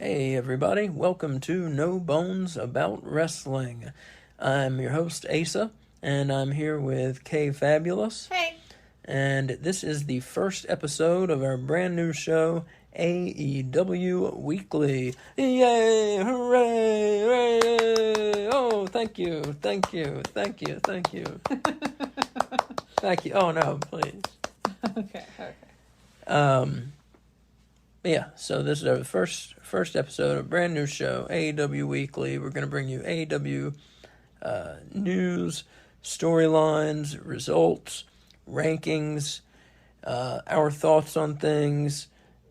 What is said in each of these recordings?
Hey everybody, welcome to No Bones About Wrestling. I'm your host Asa, and I'm here with Kay Fabulous. Hey. And this is the first episode of our brand new show, AEW Weekly. Yay! Hooray! Hooray! Oh, thank you. Thank you. Oh no, please. Okay. Yeah, so this is our first episode of a brand new show, AEW Weekly. We're going to bring you AEW news, storylines, results, rankings, our thoughts on things,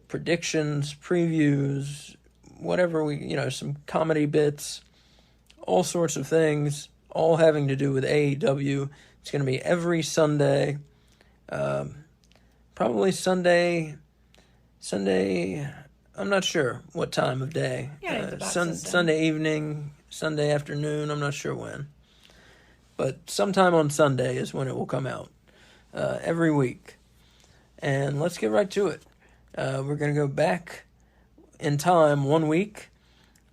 predictions, previews, whatever some comedy bits, all sorts of things, all having to do with AEW. It's going to be every Sunday, probably Sunday, I'm not sure what time of day. Sunday evening, Sunday afternoon, I'm not sure when. But sometime on Sunday is when it will come out. Every week. And let's get right to it. We're going to go back in time 1 week.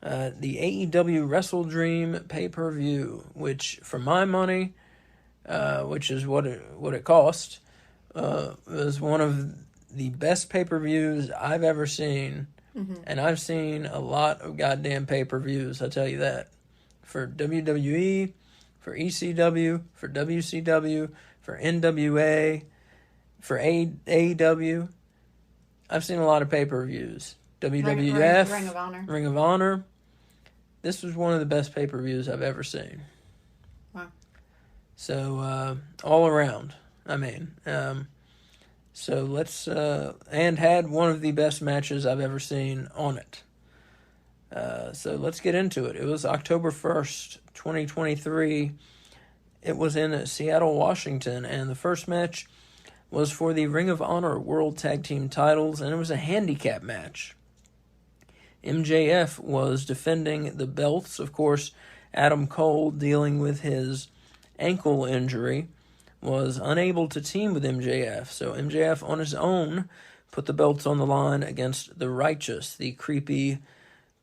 The AEW Wrestle Dream pay-per-view, which for my money, which is what it cost, was one of the best pay-per-views I've ever seen. Mm-hmm. And I've seen a lot of goddamn pay-per-views, I'll tell you that. For WWE, for ECW, for WCW, for NWA, for AEW. I've seen a lot of pay-per-views. WWF, Ring of Honor. This was one of the best pay-per-views I've ever seen. Wow. So, all around, so let's, and had one of the best matches I've ever seen on it. So let's get into it. It was October 1st, 2023. It was in Seattle, Washington, and the first match was for the Ring of Honor World Tag Team titles, and it was a handicap match. MJF was defending the belts. Of course, Adam Cole, dealing with his ankle injury, was unable to team with MJF, so MJF on his own put the belts on the line against the Righteous, the creepy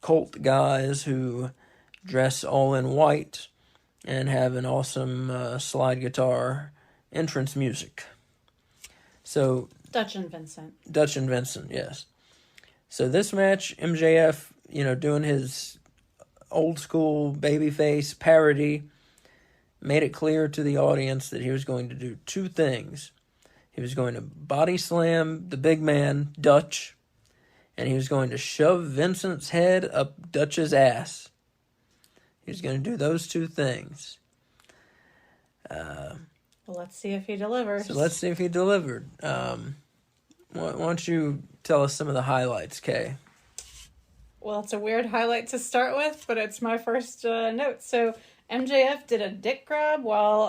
cult guys who dress all in white and have an awesome slide guitar entrance music. So Dutch and Vincent, yes. So this match, MJF, doing his old school babyface parody, made it clear to the audience that he was going to do two things. He was going to body slam the big man, Dutch, and he was going to shove Vincent's head up Dutch's ass. He was going to do those two things. Well, let's see if he delivers. So let's see if he delivered. Why don't you tell us some of the highlights, Kay? Well, it's a weird highlight to start with, but it's my first note. So MJF did a dick grab while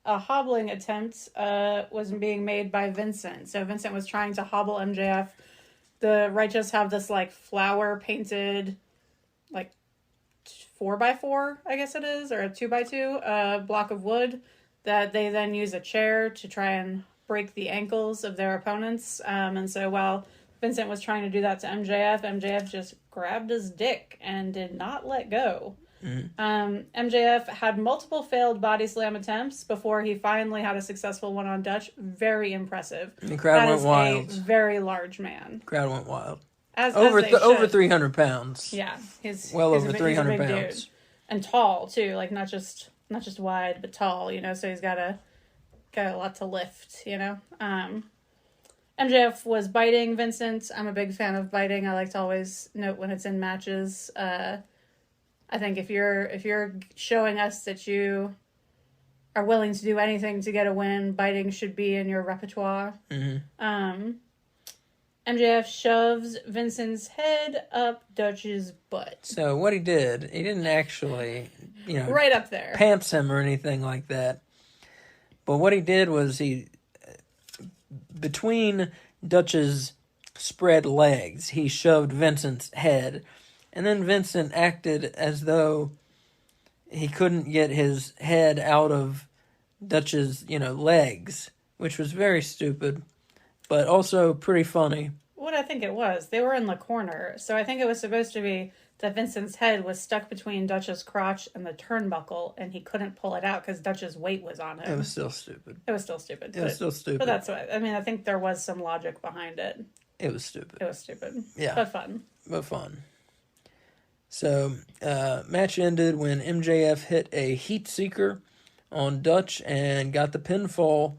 a hobbling attempt was being made by Vincent. So Vincent was trying to hobble MJF. The Righteous have this flower painted 4x4, I guess it is, or a 2x2 block of wood that they then use a chair to try and break the ankles of their opponents. And so while Vincent was trying to do that to MJF just grabbed his dick and did not let go. Mm-hmm. MJF had multiple failed body slam attempts before he finally had a successful one on Dutch. Very impressive. The crowd went wild. A very large man. Crowd went wild. Over 300 pounds. Yeah, he's over 300 pounds, dude. And tall too. Not just wide, but tall. So he's got a lot to lift. MJF was biting Vincent. I'm a big fan of biting. I like to always note when it's in matches. I think if you're showing us that you are willing to do anything to get a win, biting should be in your repertoire. Mm-hmm. MJF shoves Vincent's head up Dutch's butt. So what he didn't actually, right up there, pants him or anything like that. But what he did was between Dutch's spread legs, he shoved Vincent's head. And then Vincent acted as though he couldn't get his head out of Dutch's, legs, which was very stupid, but also pretty funny. What what I think it was. They were in the corner. So I think it was supposed to be that Vincent's head was stuck between Dutch's crotch and the turnbuckle, and he couldn't pull it out because Dutch's weight was on him. It was still stupid. It was still stupid. But that's what, I mean, I think there was some logic behind it. It was stupid. Yeah. But fun. So, match ended when MJF hit a heat seeker on Dutch and got the pinfall,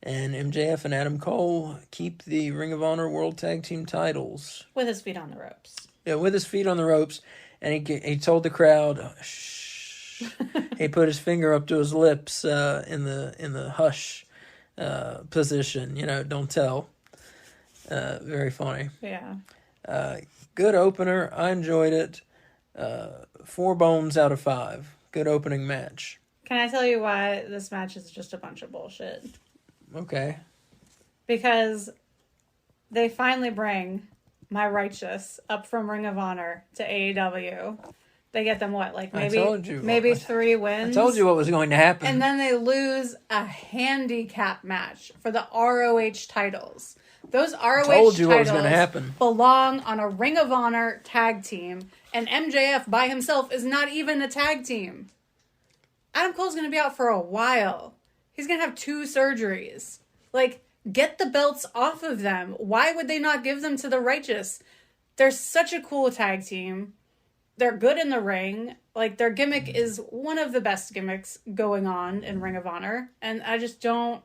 and MJF and Adam Cole keep the Ring of Honor World Tag Team titles. With his feet on the ropes. Yeah, with his feet on the ropes, and he told the crowd, shh. He put his finger up to his lips in the hush position, don't tell. Very funny. Yeah. Good opener. I enjoyed it. 4 bones out of 5. Good opening match. Can I tell you why this match is just a bunch of bullshit? Okay. Because they finally bring My Righteous up from Ring of Honor to AEW. They get them maybe 3 wins. I told you what was going to happen. And then they lose a handicap match for the ROH titles. Those ROH titles belong on a Ring of Honor tag team, and MJF by himself is not even a tag team. Adam Cole's going to be out for a while. He's going to have 2 surgeries. Get the belts off of them. Why would they not give them to the Righteous? They're such a cool tag team. They're good in the ring. Their gimmick is one of the best gimmicks going on in Ring of Honor. And I just don't...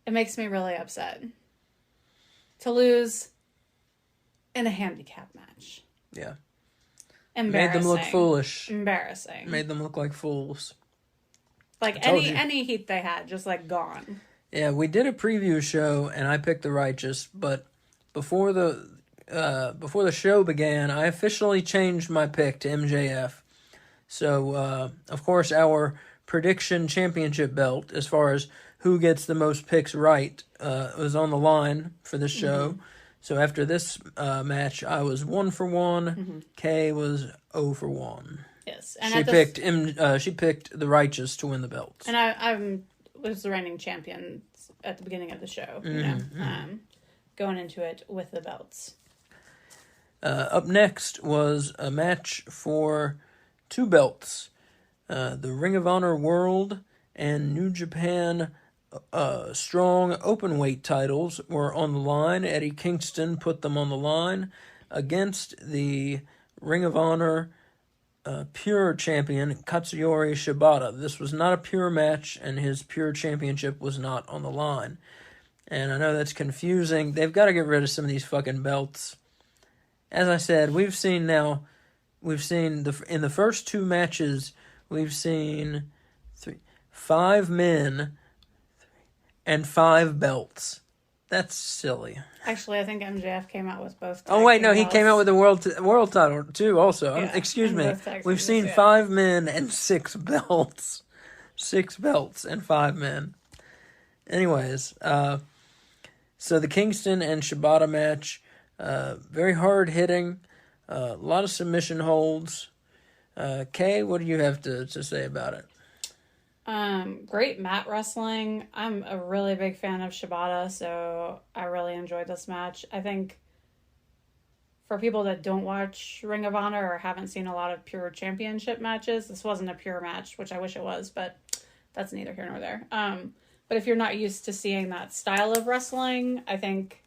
It makes me really upset to lose in a handicap match. Yeah. Embarrassing. Made them look foolish. Embarrassing. Made them look like fools. Any heat they had, just gone. Yeah, we did a preview show, and I picked the Righteous, but before the show began, I officially changed my pick to MJF. So, of course, our prediction championship belt, as far as who gets the most picks right, was on the line for this show. Mm-hmm. So after this match, I was 1 for 1. Mm-hmm. Kay was 0 for 1. Yes, and she picked the Righteous to win the belts. And I was the reigning champion at the beginning of the show. Going into it with the belts. Up next was a match for 2 belts. The Ring of Honor World and New Japan Strong Openweight titles were on the line. Eddie Kingston put them on the line against the Ring of Honor Pure Champion Katsuyori Shibata. This was not a pure match, and his Pure Championship was not on the line. And I know that's confusing. They've got to get rid of some of these fucking belts. As I said, we've seen in the first 2 matches, we've seen 5 men and 5 belts. That's silly. Actually, I think MJF came out with both. Oh wait, no, he came out with the world title too. Also, yeah, excuse me. We've seen 5 men and 6 belts. 6 belts and 5 men. Anyways, so the Kingston and Shibata match, very hard hitting, a lot of submission holds. Kay, what do you have to say about it? Great mat wrestling. I'm a really big fan of Shibata, so I really enjoyed this match. I think for people that don't watch Ring of Honor or haven't seen a lot of pure championship matches, this wasn't a pure match, which I wish it was, but that's neither here nor there. But if you're not used to seeing that style of wrestling, I think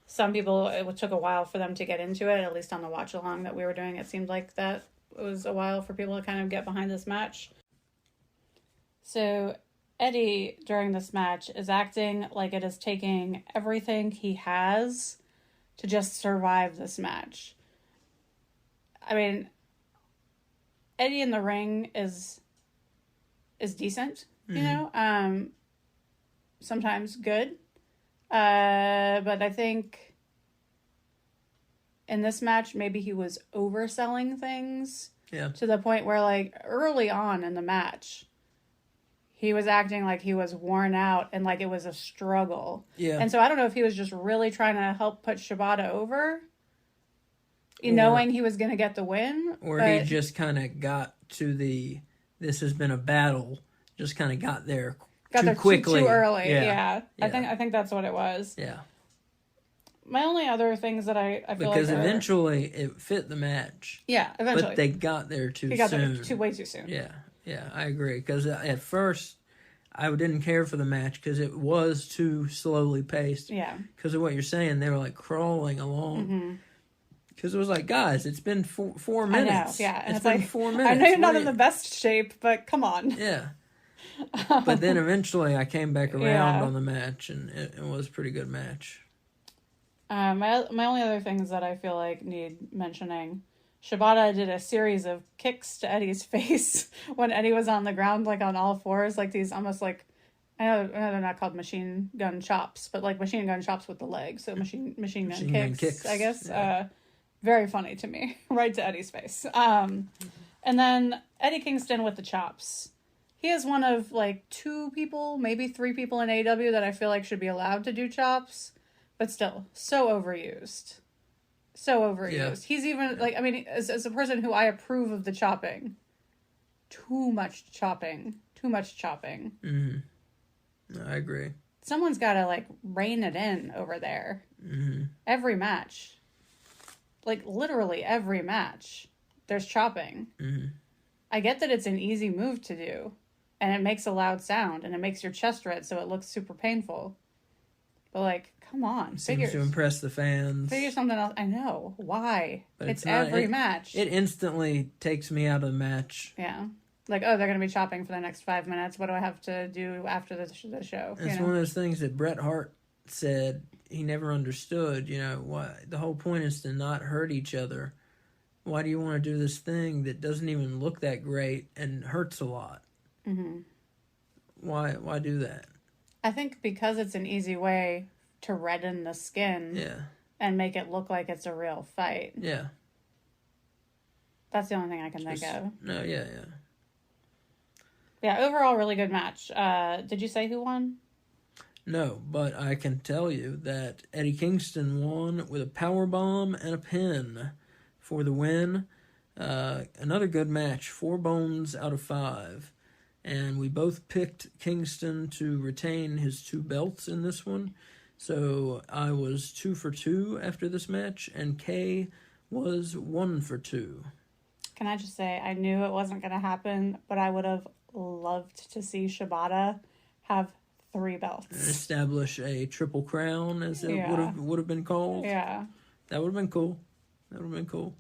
some people, it took a while for them to get into it, at least on the watch along that we were doing. It seemed like that it was a while for people to kind of get behind this match. So Eddie, during this match, is acting like it is taking everything he has to just survive this match. I mean, Eddie in the ring is decent, you know? Sometimes good. But I think in this match, maybe he was overselling things. Yeah. To the point where, early on in the match, he was acting like he was worn out and like it was a struggle. Yeah. And so I don't know if he was just really trying to help put Shibata over, knowing he was going to get the win. Or he just kind of got to this has been a battle, just kind of got there too quickly. Too early, yeah. I think that's what it was. Yeah. my only other things that I feel because like eventually it fit the match. Yeah, eventually. But they got there too soon. They got there way too soon. Yeah, I agree. Because at first, I didn't care for the match because it was too slowly paced. Yeah. Because of what you're saying, they were like crawling along. Because it was like, guys, it's been 4 minutes. I know, yeah. And it's been like, 4 minutes. I know you're not in the best shape, but come on. Yeah. But then eventually I came back around on the match, and it was a pretty good match. My only other things that I feel like need mentioning, Shibata did a series of kicks to Eddie's face when Eddie was on the ground, like on all fours, like these almost like, I know they're not called machine gun chops, but like machine gun chops with the legs, so machine gun kicks, I guess. Yeah. Very funny to me, right to Eddie's face. And then Eddie Kingston with the chops. He is one of like 2 people, maybe 3 people in AEW that I feel like should be allowed to do chops, but still, so overused. So overused. Yeah. He's even, like, I mean, as a person who I approve of the chopping, too much chopping. Mm-hmm. I agree. Someone's got to, like, rein it in over there. Mm-hmm. Every match. Like, literally every match, there's chopping. Mm-hmm. I get that it's an easy move to do, and it makes a loud sound, and it makes your chest red, so it looks super painful. But, like, come on. Seems to impress the fans. Figure something else. I know. Why? But it's every match. It instantly takes me out of the match. Yeah. Like, oh, they're going to be chopping for the next 5 minutes. What do I have to do after the show? It's one of those things that Bret Hart said he never understood. Why the whole point is to not hurt each other. Why do you want to do this thing that doesn't even look that great and hurts a lot? Mm-hmm. Why do that? I think because it's an easy way to redden the skin and make it look like it's a real fight. Yeah. That's the only thing I can think of. No, yeah. Yeah, overall, really good match. Did you say who won? No, but I can tell you that Eddie Kingston won with a powerbomb and a pin for the win. Another good match, 4 bones out of 5. And we both picked Kingston to retain his 2 belts in this one. So I was 2 for 2 after this match, and Kay was 1 for 2. Can I just say, I knew it wasn't going to happen, but I would have loved to see Shibata have 3 belts. And establish a triple crown, as it would have been called. Yeah. That would have been cool.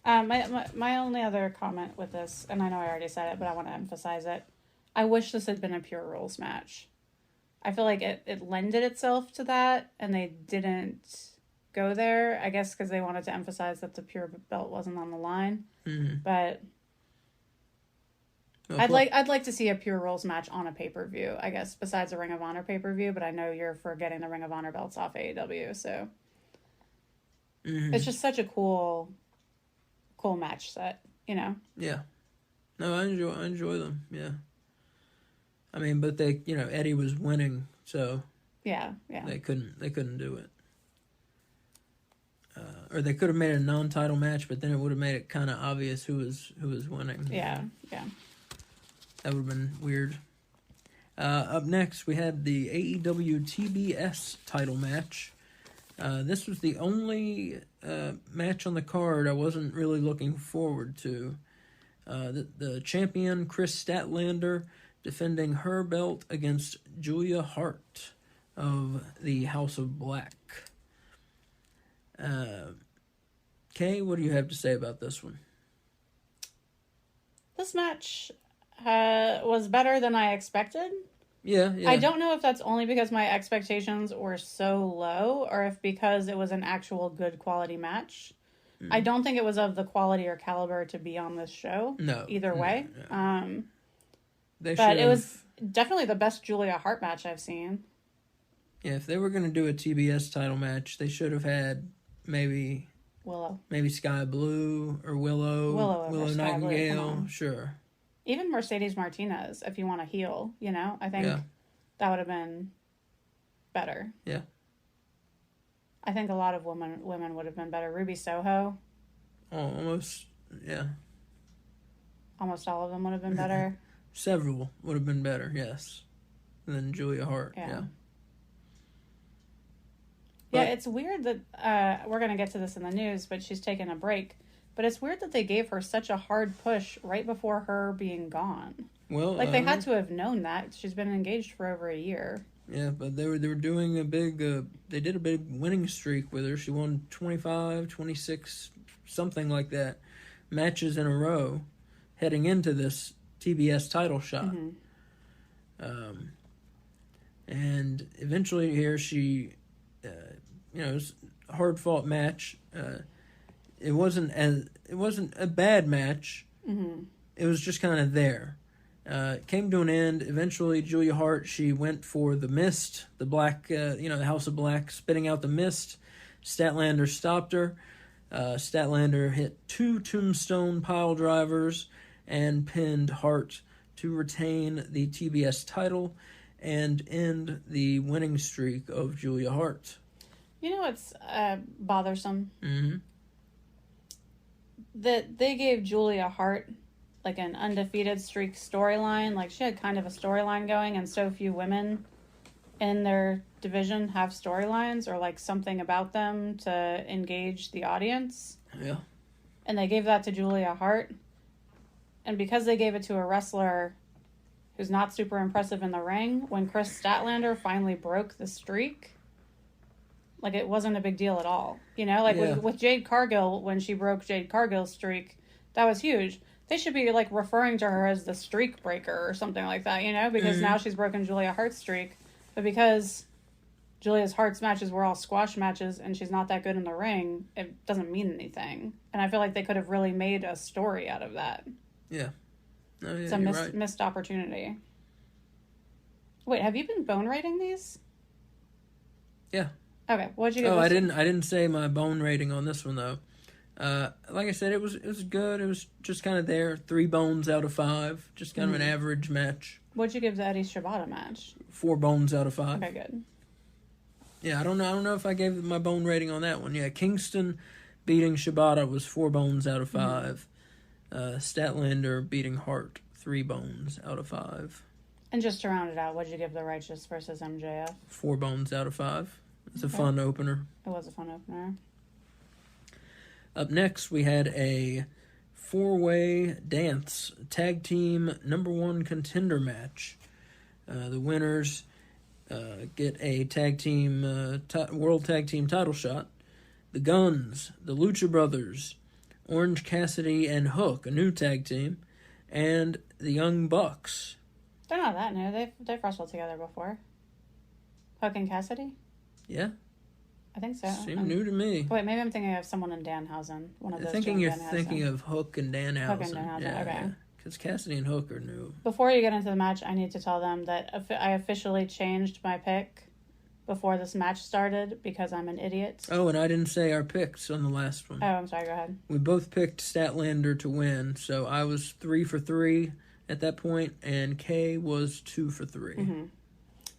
My only other comment with this, and I know I already said it, but I want to emphasize it. I wish this had been a Pure Rules match. I feel like it lended itself to that, and they didn't go there. I guess because they wanted to emphasize that the Pure belt wasn't on the line. Mm-hmm. But I'd like to see a Pure Rules match on a pay-per-view, I guess, besides a Ring of Honor pay-per-view. But I know you're for getting the Ring of Honor belts off AEW, so it's just such a cool match set, Yeah. No, I enjoy them. Yeah. I mean, but they, Eddie was winning, so yeah. They couldn't do it. Or they could have made it a non-title match, but then it would have made it kind of obvious who was winning. Yeah. That would have been weird. Up next, we had the AEW TBS title match. This was the only match on the card I wasn't really looking forward to. The champion, Chris Statlander, defending her belt against Julia Hart of the House of Black. Kay, what do you have to say about this one? This match was better than I expected. Yeah. I don't know if that's only because my expectations were so low or if because it was an actual good quality match. I don't think it was of the quality or caliber to be on this show. No. Either way. No. But it was definitely the best Julia Hart match I've seen. Yeah, if they were going to do a TBS title match, they should have had maybe Sky Blue or Willow Nightingale. Sure. Even Mercedes Martinez, if you want to heel, I think that would have been better. Yeah. I think a lot of women would have been better. Ruby Soho. Oh, almost, yeah. Almost all of them would have been better. Several would have been better, yes, than Julia Hart. Yeah. Yeah, it's weird that we're going to get to this in the news, but she's taking a break. But it's weird that they gave her such a hard push right before her being gone. Well, like they had to have known that. She's been engaged for over a year. Yeah, but they were doing a big, they did a big winning streak with her. She won 25, 26, something like that, matches in a row heading into this TBS title shot. And eventually here she, it was a hard-fought match. It wasn't a bad match. It was just kind of there. It came to an end. Eventually, Julia Hart, she went for the mist, the black, the House of Black, spitting out the mist. Statlander stopped her. Statlander hit 2 tombstone pile drivers and pinned Hart to retain the TBS title and end the winning streak of Julia Hart. You know what's bothersome? Mm-hmm. That they gave Julia Hart like an undefeated streak storyline. Like she had kind of a storyline going, and so few women in their division have storylines or like something about them to engage the audience. Yeah. And they gave that to Julia Hart. And because they gave it to a wrestler who's not super impressive in the ring, when Chris Statlander finally broke the streak, like it wasn't a big deal at all. With Jade Cargill, when she broke Jade Cargill's streak, that was huge. They should be like referring to her as the streak breaker or something like that, because now she's broken Julia Hart's streak. But because Julia Hart's matches were all squash matches and she's not that good in the ring, it doesn't mean anything. And I feel like they could have really made a story out of that. Yeah. No, yeah, it's a missed opportunity. Wait, have you been bone rating these? Yeah. Okay, what'd you give? I didn't say my bone rating on this one though. Like I said, it was good. It was just kind of there. 3 bones out of 5. Just kind of an average match. What'd you give the Eddie Shibata match? 4 bones out of 5. Okay, good. Yeah, I don't know if I gave my bone rating on that one. Yeah, Kingston beating Shibata was 4 bones out of 5. Statlander beating Hart 3 bones out of 5. And just to round it out, what'd you give the Righteous versus MJF? 4 bones out of 5. It's a fun opener. It was a fun opener. Up next, we had a 4-way dance tag team #1 contender match. The winners get a tag team world tag team title shot. The Guns, the Lucha Brothers, Orange Cassidy and Hook, a new tag team, and the Young Bucks. They're not that new. They've wrestled together before. Hook and Cassidy? Yeah. I think so. Seemed new to me. Wait, maybe I'm thinking of someone in Danhausen. One of those. You're thinking of Hook and Danhausen. Hook and Danhausen, yeah, okay. Because Cassidy and Hook are new. Before you get into the match, I need to tell them that I officially changed my pick before this match started because I'm an idiot. Oh, and I didn't say our picks on the last one. Oh, I'm sorry, go ahead. We both picked Statlander to win, so I was 3 for 3 at that point, and Kay was 2 for 3. Mm-hmm.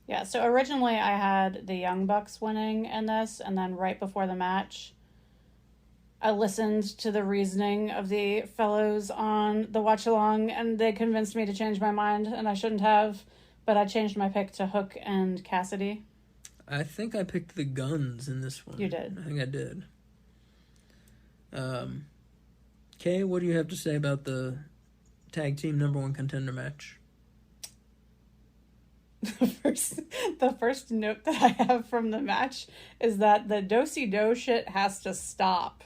Yeah, so originally I had the Young Bucks winning in this, and then right before the match, I listened to the reasoning of the fellows on the watch-along, and they convinced me to change my mind, and I shouldn't have, but I changed my pick to Hook and Cassidy. I think I picked the Guns in this one. You did. I think I did. Kay, what do you have to say about tag team #1 contender match? The first note that I have from the match is that the do-si-do shit has to stop.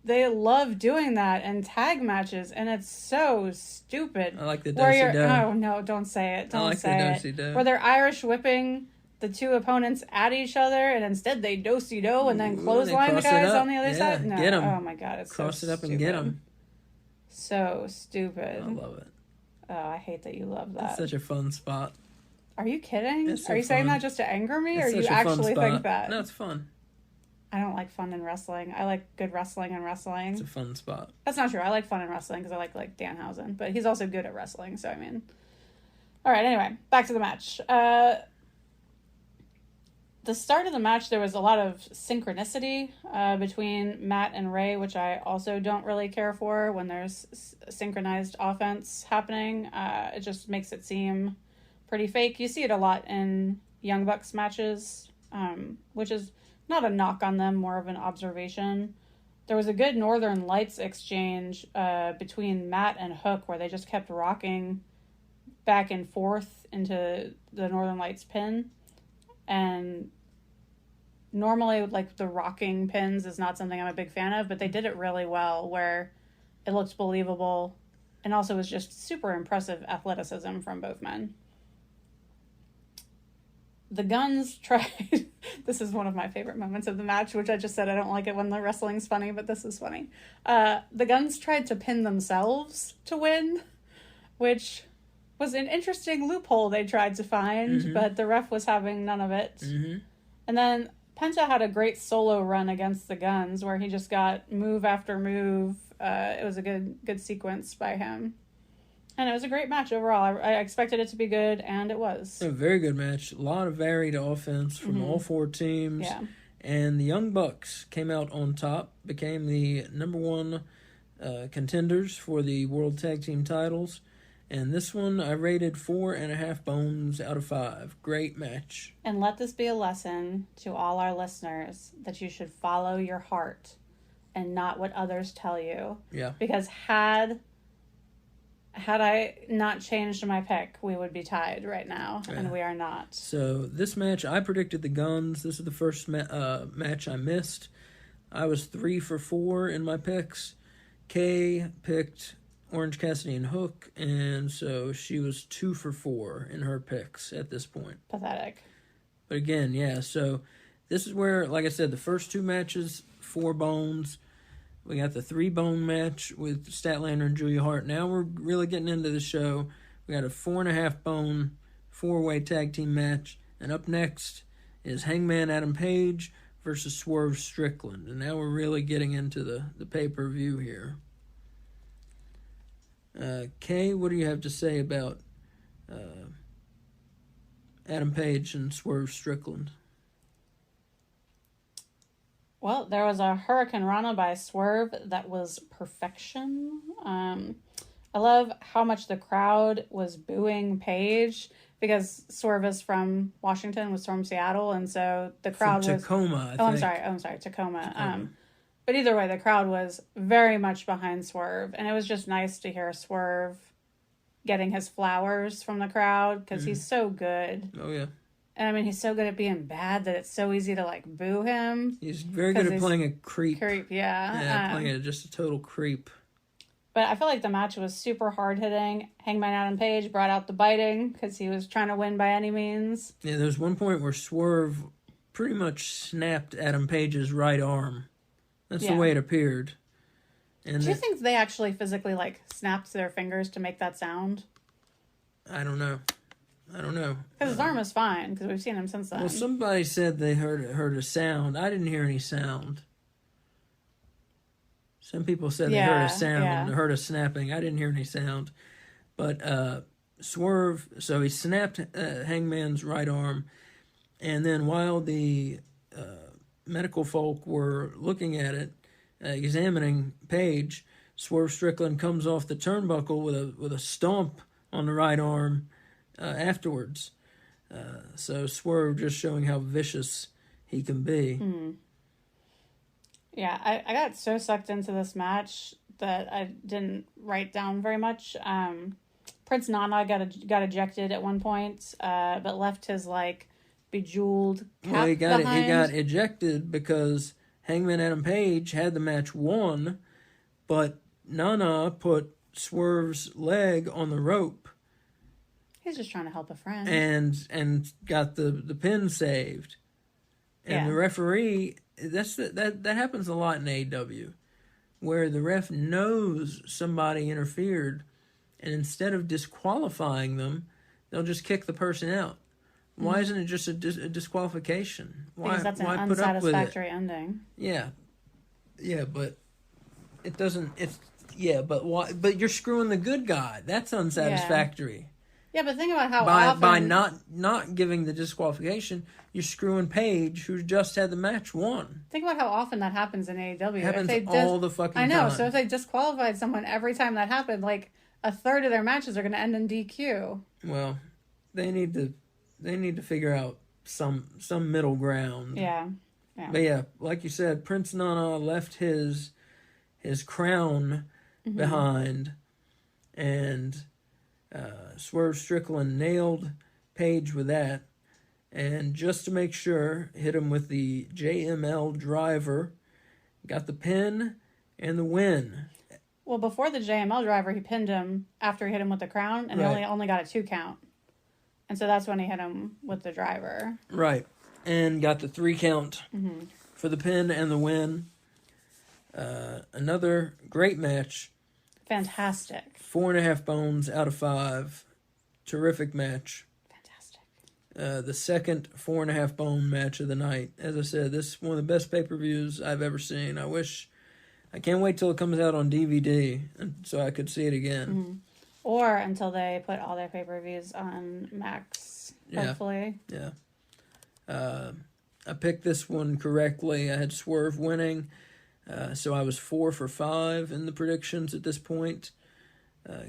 They love doing that in tag matches, and it's so stupid. I like the do-si-do. Oh, no, don't say it. Don't say it. Where they're Irish whipping the 2 opponents at each other, and instead they do-si-do and then clothesline the guys on the other side. No, get 'em. Oh my god, it's cross so it up stupid. and get them. So stupid. I love it. Oh, I hate that you love that. It's such a fun spot. Are you kidding? It's so Are you saying fun. that just to anger me, It's or you such a fun actually spot. think that? No, it's fun. I don't like fun in wrestling. I like good wrestling in wrestling. It's a fun spot. That's not true. I like fun in wrestling because I like Danhausen, but he's also good at wrestling, so I mean. All right, anyway, back to the match. The start of the match, there was a lot of synchronicity between Matt and Ray, which I also don't really care for when there's synchronized offense happening. It just makes it seem pretty fake. You see it a lot in Young Bucks matches, which is not a knock on them, more of an observation. There was a good Northern Lights exchange between Matt and Hook where they just kept rocking back and forth into the Northern Lights pin. And normally, like, the rocking pins is not something I'm a big fan of, but they did it really well where it looked believable and also was just super impressive athleticism from both men. The Guns tried... This is one of my favorite moments of the match, which I just said I don't like it when the wrestling's funny, but this is funny. The Guns tried to pin themselves to win, which was an interesting loophole they tried to find, but the ref was having none of it. And then Penta had a great solo run against the Guns where he just got move after move. It was a good sequence by him. And it was a great match overall. I expected it to be good, and it was. A very good match. A lot of varied offense from all four teams. Yeah. And the Young Bucks came out on top, became the number one contenders for the World Tag Team titles. And this one I rated 4.5 bones out of 5. Great match. And let this be a lesson to all our listeners that you should follow your heart and not what others tell you. Yeah. Because had I not changed my pick, we would be tied right now, and we are not. So this match, I predicted the Guns. This is the first match I missed. I was 3 for 4 in my picks. Kay picked Orange Cassidy and Hook, and so she was 2 for 4 in her picks at this point. Pathetic. But again, yeah, so this is where, like I said, the first 2 matches, 4 bones. We got the 3-bone match with Statlander and Julia Hart. Now we're really getting into the show. We got a 4.5 bone 4-way tag team match. And up next is Hangman Adam Page versus Swerve Strickland. And now we're really getting into the pay-per-view here. Kay, what do you have to say about Adam Page and Swerve Strickland? Well, there was a Hurricane Rana by Swerve that was perfection. I love how much the crowd was booing Paige because Swerve is from Washington, was from Seattle, and so the crowd from was... Tacoma, I'm sorry, Tacoma. But either way, the crowd was very much behind Swerve, and it was just nice to hear Swerve getting his flowers from the crowd because he's so good. Oh, yeah. And I mean, he's so good at being bad that it's so easy to, like, boo him. He's very good at playing a creep. Yeah. Yeah, playing just a total creep. But I feel like the match was super hard-hitting. Hangman Adam Page brought out the biting because he was trying to win by any means. Yeah, there's one point where Swerve pretty much snapped Adam Page's right arm. That's the way it appeared. And do you think they actually physically, like, snapped their fingers to make that sound? I don't know. Because his arm is fine, because we've seen him since then. Well, somebody said they heard a sound. I didn't hear any sound. Some people said they heard a sound, heard a snapping. I didn't hear any sound. But Swerve, so he snapped Hangman's right arm. And then while the medical folk were looking at it, examining Page, Swerve Strickland comes off the turnbuckle with a stomp on the right arm afterwards. So Swerve just showing how vicious he can be. Yeah, I got so sucked into this match that I didn't write down very much. Prince Nana got ejected at one point, but left his, like, bejeweled cap Well, he got behind. ejected because Hangman Adam Page had the match won, but Nana put Swerve's leg on the rope. He's just trying to help a friend. And got the pin saved. And the referee, that happens a lot in AEW, where the ref knows somebody interfered, and instead of disqualifying them, they'll just kick the person out. Why isn't it just a disqualification? Because that's an unsatisfactory ending. Yeah, but it doesn't. But why? But you're screwing the good guy. That's unsatisfactory. Yeah, but think about how often... By not giving the disqualification, you're screwing Paige, who just had the match won. Think about how often that happens in AEW. It happens all the fucking time. I know, so if they disqualified someone every time that happened, like, a third of their matches are going to end in DQ. Well, they need to figure out some middle ground. Yeah. Yeah. But yeah, like you said, Prince Nana left his crown behind, and Swerve Strickland nailed Page with that. And just to make sure, hit him with the JML driver, got the pin and the win. Well, before the JML driver, he pinned him after he hit him with the crown, and he only got a 2 count. And so that's when he hit him with the driver. Right. And got the 3 count for the pin and the win. Another great match. Fantastic. 4.5 bones out of 5. Terrific match. The second 4.5 bone match of the night. As I said, this is one of the best pay-per-views I've ever seen. I can't wait till it comes out on DVD so I could see it again. Or until they put all their pay-per-views on Max, hopefully. Yeah. I picked this one correctly. I had Swerve winning, so I was 4 for 5 in the predictions at this point.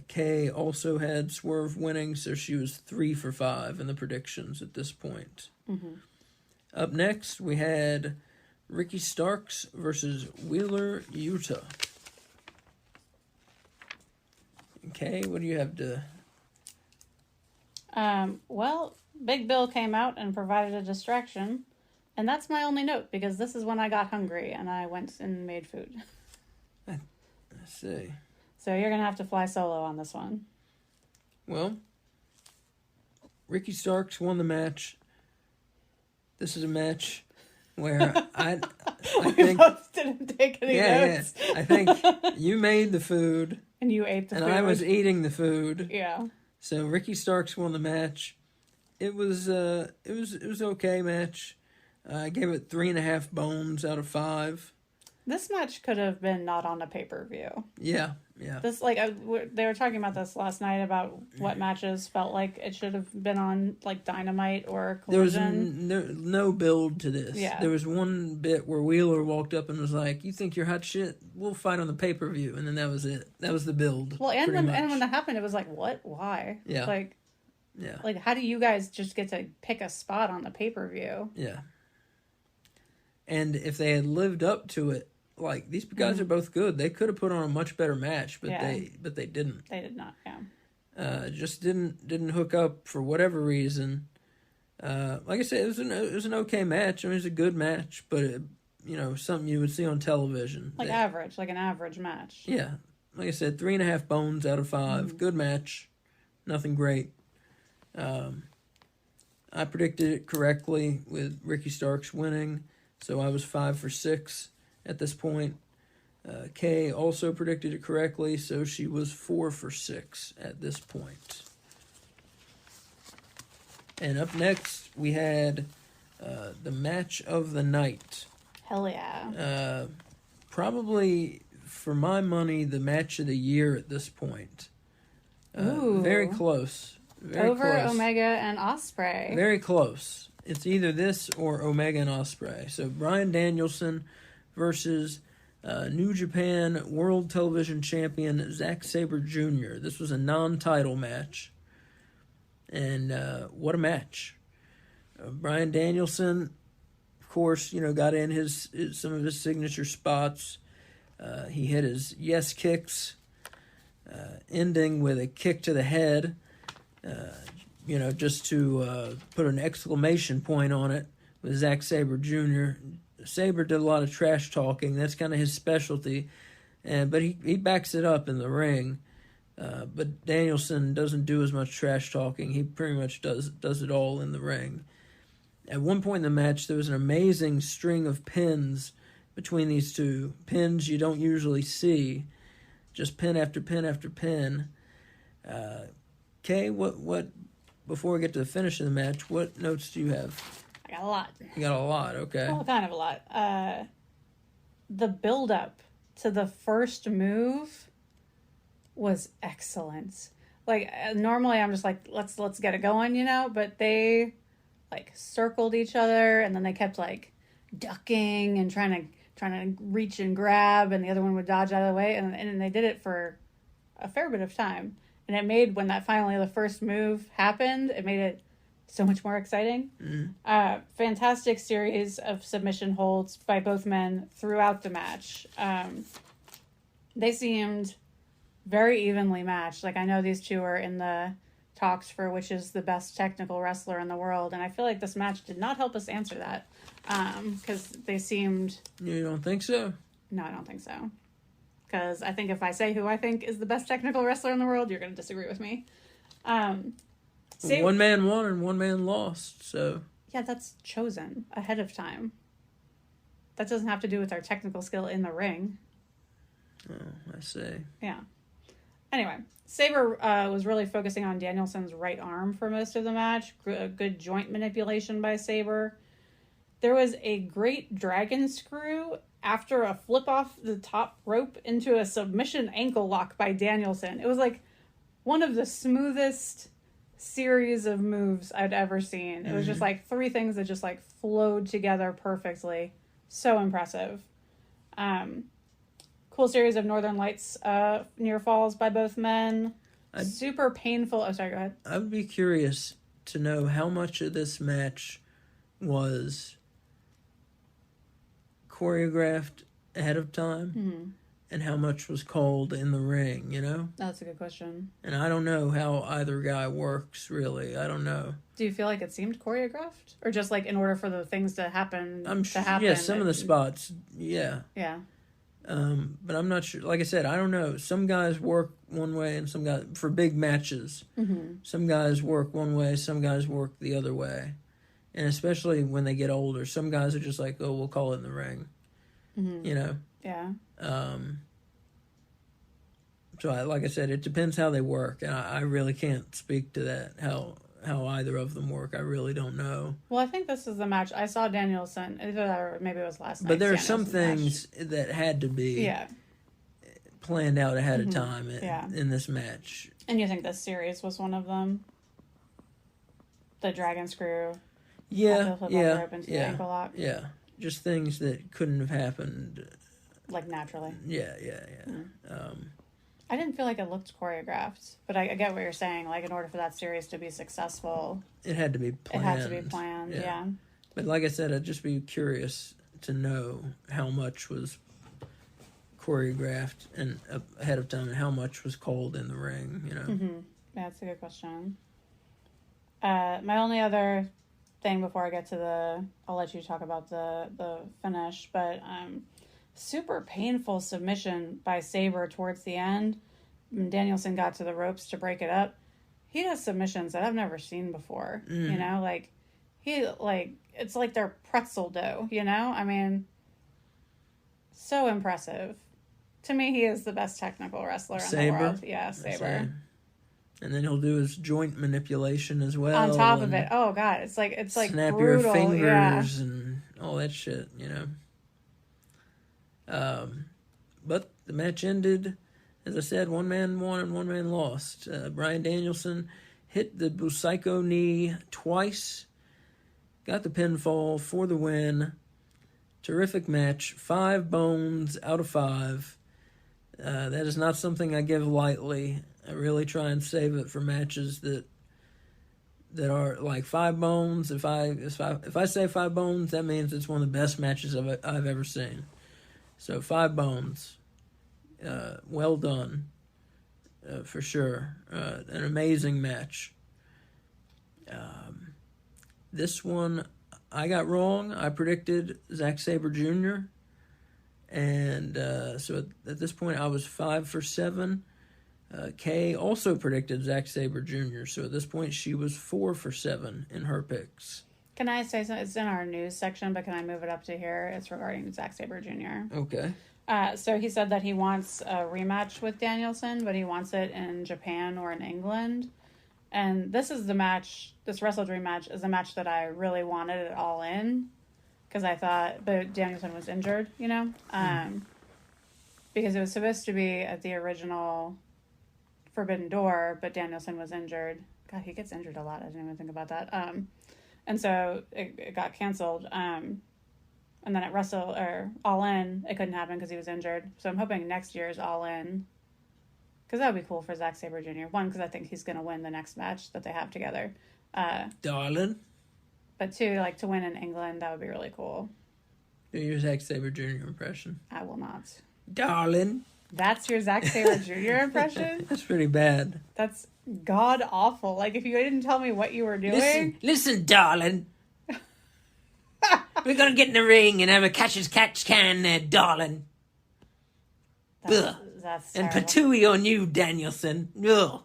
Kay also had Swerve winning, so she was 3 for 5 in the predictions at this point. Up next, we had Ricky Starks versus Wheeler Yuta. Okay, what do you have to... Well, Big Bill came out and provided a distraction, and that's my only note, because this is when I got hungry, and I went and made food. I see. So you're going to have to fly solo on this one. Well, Ricky Starks won the match. This is a match where I think... both didn't take any notes. Yeah. I think you made the food. And you ate the food. And I was eating the food. Yeah. So Ricky Starks won the match. It was okay match. I gave it 3.5 bones out of 5. This match could have been not on a pay-per-view. Yeah. This they were talking about this last night about what matches felt like it should have been on Dynamite or Collision. There was no build to this. Yeah. There was one bit where Wheeler walked up and was like, "You think you're hot shit? We'll fight on the pay-per-view," and then that was it. That was the build. Well, and when that happened, it was like, what? Why? Yeah. How do you guys just get to pick a spot on the pay-per-view? Yeah. And if they had lived up to it, these guys are both good. They could have put on a much better match, but they didn't. They did not. Yeah. Just didn't hook up for whatever reason. Like I said, it was an okay match. I mean, it was a good match, but something you would see on television. An average match. Yeah, like I said, 3.5 bones out of 5. Good match, nothing great. I predicted it correctly with Ricky Starks winning, so I was 5 for 6. At this point, Kay also predicted it correctly, so she was 4 for 6 at this point. And up next, we had the match of the night. Hell yeah. Probably, for my money, the match of the year at this point. Ooh. Very close. Over Omega and Ospreay. Very close. It's either this or Omega and Ospreay. So Bryan Danielson versus New Japan World Television Champion Zack Sabre Jr. This was a non-title match. And what a match. Bryan Danielson, of course, got in some of his signature spots. He hit his yes kicks, ending with a kick to the head, just to put an exclamation point on it with Zack Sabre Jr. Sabre did a lot of trash talking. That's kind of his specialty. But he backs it up in the ring. But Danielson doesn't do as much trash talking. He pretty much does it all in the ring. At one point in the match, there was an amazing string of pins between these two. Pins you don't usually see. Just pin after pin after pin. Kay, what before we get to the finish of the match, what notes do you have? I got a lot. You got a lot, okay. Well, kind of a lot. The build-up to the first move was excellent. Normally I'm just let's get it going, but they circled each other, and then they kept ducking and trying to reach and grab, and the other one would dodge out of the way, and they did it for a fair bit of time. And it made, when that finally the first move happened, it made it so much more exciting. Fantastic series of submission holds by both men throughout the match. They seemed very evenly matched. Like, I know these two are in the talks for which is the best technical wrestler in the world, and I feel like this match did not help us answer that, because they seemed... You don't think so? No, I don't think so. Because I think if I say who I think is the best technical wrestler in the world, you're going to disagree with me. One man won and one man lost, so... Yeah, that's chosen ahead of time. That doesn't have to do with our technical skill in the ring. Oh, I see. Yeah. Anyway, Sabre was really focusing on Danielson's right arm for most of the match. Good joint manipulation by Sabre. There was a great dragon screw after a flip off the top rope into a submission ankle lock by Danielson. It was like one of the smoothest series of moves I'd ever seen. It was just like three things that just like flowed together perfectly. So impressive. Cool series of Northern Lights near falls by both men. Super painful. Oh, sorry, go ahead. I would be curious to know how much of this match was choreographed ahead of time and how much was called in the ring, you know? That's a good question. And I don't know how either guy works, really. I don't know. Do you feel like it seemed choreographed? Or just like in order for the things to happen Yeah, some of the spots, yeah. Yeah. But I'm not sure. Like I said, I don't know. Some guys work one way and some guys, for big matches, some guys work one way, some guys work the other way. And especially when they get older, some guys are just like, oh, we'll call it in the ring. You know? Yeah. So, like I said, it depends how they work. And I really can't speak to that, how either of them work. I really don't know. Well, I think this is the match. I saw Danielson, or maybe it was last night. But there are some things that had to be planned out ahead of time in this match. And you think this series was one of them? The dragon screw? Yeah. Ankle lock? Yeah. Just things that couldn't have happened. Like naturally. Yeah. I didn't feel like it looked choreographed, but I get what you're saying. Like, in order for that series to be successful, it had to be planned. Yeah. But like I said, I'd just be curious to know how much was choreographed and ahead of time and how much was called in the ring, you know? Yeah, that's a good question. My only other thing before I get to I'll let you talk about the finish, but super painful submission by Sabre towards the end. Danielson got to the ropes to break it up. He does submissions that I've never seen before. You know, like it's like they're pretzel dough, you know? I mean, so impressive. To me, he is the best technical wrestler in the world. Yeah, Sabre. And then he'll do his joint manipulation as well. On top of it. Oh god, it's like snap brutal. Your fingers and all that shit, you know. But the match ended, as I said, one man won and one man lost. Bryan Danielson hit the Busaiku knee twice, got the pinfall for the win. Terrific match. 5 bones out of 5. That is not something I give lightly. I really try and save it for matches that are like 5 bones. If I say 5 bones, that means it's one of the best matches I've ever seen. So 5 bones, well done, for sure. An amazing match. This one I got wrong. I predicted Zack Sabre Jr. And so at this point I was 5 for 7. Kay also predicted Zack Sabre Jr. So at this point she was 4 for 7 in her picks. Can I say something? It's in our news section, but can I move it up to here? It's regarding Zack Sabre Jr. Okay. So he said that he wants a rematch with Danielson, but he wants it in Japan or in England. And this is the match, this Wrestle Dream match is a match that I really wanted it all in. Because I thought, but Danielson was injured, you know? Because it was supposed to be at the original Forbidden Door, but Danielson was injured. God, he gets injured a lot. I didn't even think about that. And so it got canceled. And then at All In, it couldn't happen because he was injured. So I'm hoping next year's All In. Because that would be cool for Zack Sabre Jr. One, because I think he's going to win the next match that they have together. Darling. But too, like, to win in England, that would be really cool. Do your Zack Sabre Jr. impression. I will not. Darling. That's your Zack Sabre Jr. impression? That's pretty bad. That's god awful. Like, if you didn't tell me what you were doing. Listen, darling. We're gonna get in the ring and have a catch can there, darling. That's and patooey on you, Danielson. Ugh.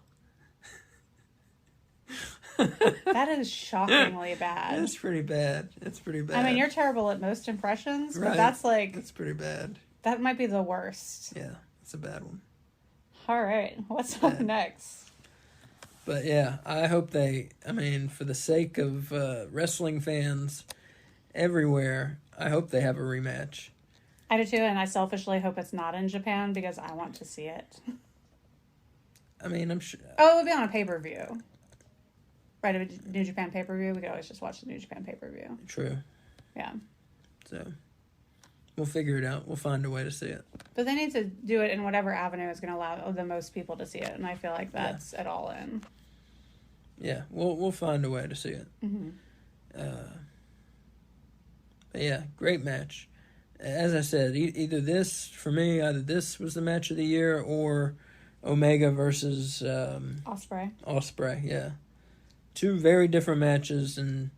That is shockingly bad. That's pretty bad. That's pretty bad. I mean, you're terrible at most impressions, but right. That's pretty bad. That might be the worst. Yeah, it's a bad one. All right, what's up next? But yeah, I hope for the sake of wrestling fans everywhere, I hope they have a rematch. I do too, and I selfishly hope it's not in Japan because I want to see it. I mean, I'm sure. Oh, it would be on a pay-per-view. Right, a New Japan pay-per-view. We could always just watch the New Japan pay-per-view. True. Yeah. So, we'll figure it out. We'll find a way to see it. But they need to do it in whatever avenue is going to allow the most people to see it, and I feel like that's at all in. Yeah, we'll find a way to see it. Mm-hmm. But yeah, great match. As I said, either this was the match of the year, or Omega versus Ospreay, yeah. Two very different matches, and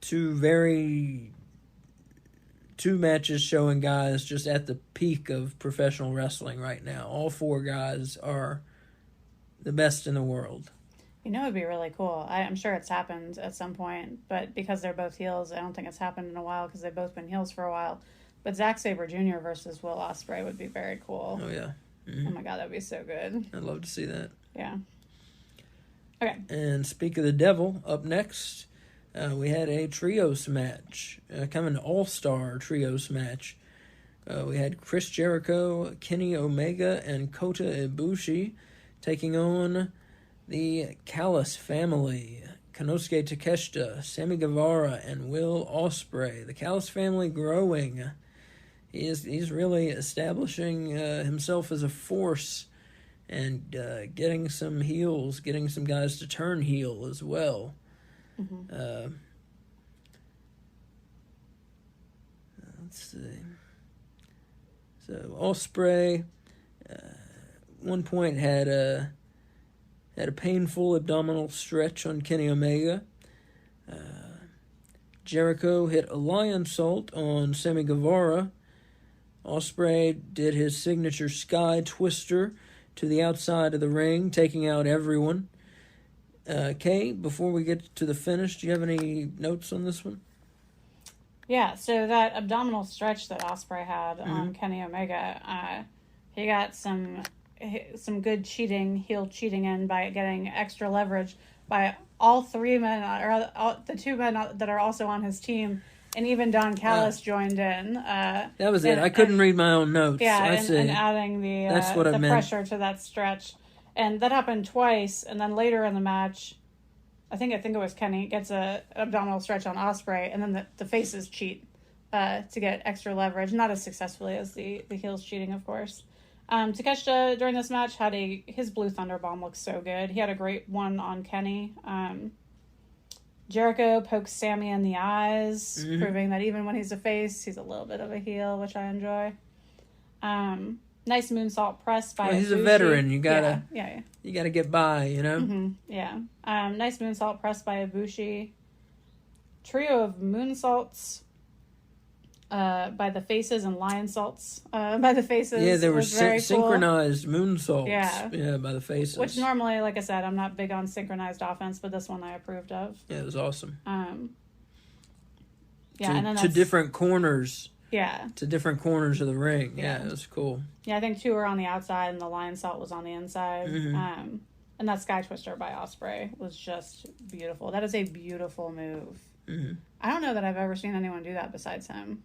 two matches showing guys just at the peak of professional wrestling right now. All four guys are the best in the world. You know, it'd be really cool. I'm sure it's happened at some point, but because they're both heels, I don't think it's happened in a while because they've both been heels for a while. But Zack Sabre Jr. versus Will Ospreay would be very cool. Oh, yeah. Mm-hmm. Oh, my God, that'd be so good. I'd love to see that. Yeah. Okay. And speak of the devil, up next, we had a trios match, kind of an all-star trios match. We had Chris Jericho, Kenny Omega, and Kota Ibushi taking on the Callis family, Konosuke Takeshita, Sammy Guevara, and Will Ospreay. The Callis family growing. He's really establishing himself as a force and getting some heels, getting some guys to turn heel as well. Mm-hmm. Let's see. So Ospreay, one point had a painful abdominal stretch on Kenny Omega. Jericho hit a lion salt on Sammy Guevara. Ospreay did his signature sky twister to the outside of the ring, taking out everyone. Kay, before we get to the finish, do you have any notes on this one? Yeah, so that abdominal stretch that Ospreay had on Kenny Omega, he got some good heel cheating in by getting extra leverage by all three men, or the two men that are also on his team, and even Don Callis joined in. That was it. I couldn't read my own notes. Yeah, I see. And adding the pressure to that stretch. And that happened twice, and then later in the match, I think it was Kenny gets an abdominal stretch on Ospreay, and then the faces cheat to get extra leverage, not as successfully as the heels cheating, of course. Takeshita during this match had his Blue Thunder Bomb looks so good. He had a great one on Kenny. Jericho pokes Sammy in the eyes, proving that even when he's a face, he's a little bit of a heel, which I enjoy. Nice moonsault press by he's Ibushi. A veteran. You gotta yeah. You gotta get by, you know? Mm-hmm. Yeah. Nice moonsault press by Ibushi. Trio of moonsaults by the faces and lion salts by the faces. Yeah, there were very synchronized cool. moonsaults. Yeah, by the faces. Which normally, like I said, I'm not big on synchronized offense, but this one I approved of. Yeah, it was awesome. And then to different corners. Yeah. To different corners of the ring. Yeah, it was cool. Yeah, I think two were on the outside and the lion salt was on the inside. Mm-hmm. And that Sky Twister by Ospreay was just beautiful. That is a beautiful move. Mm-hmm. I don't know that I've ever seen anyone do that besides him.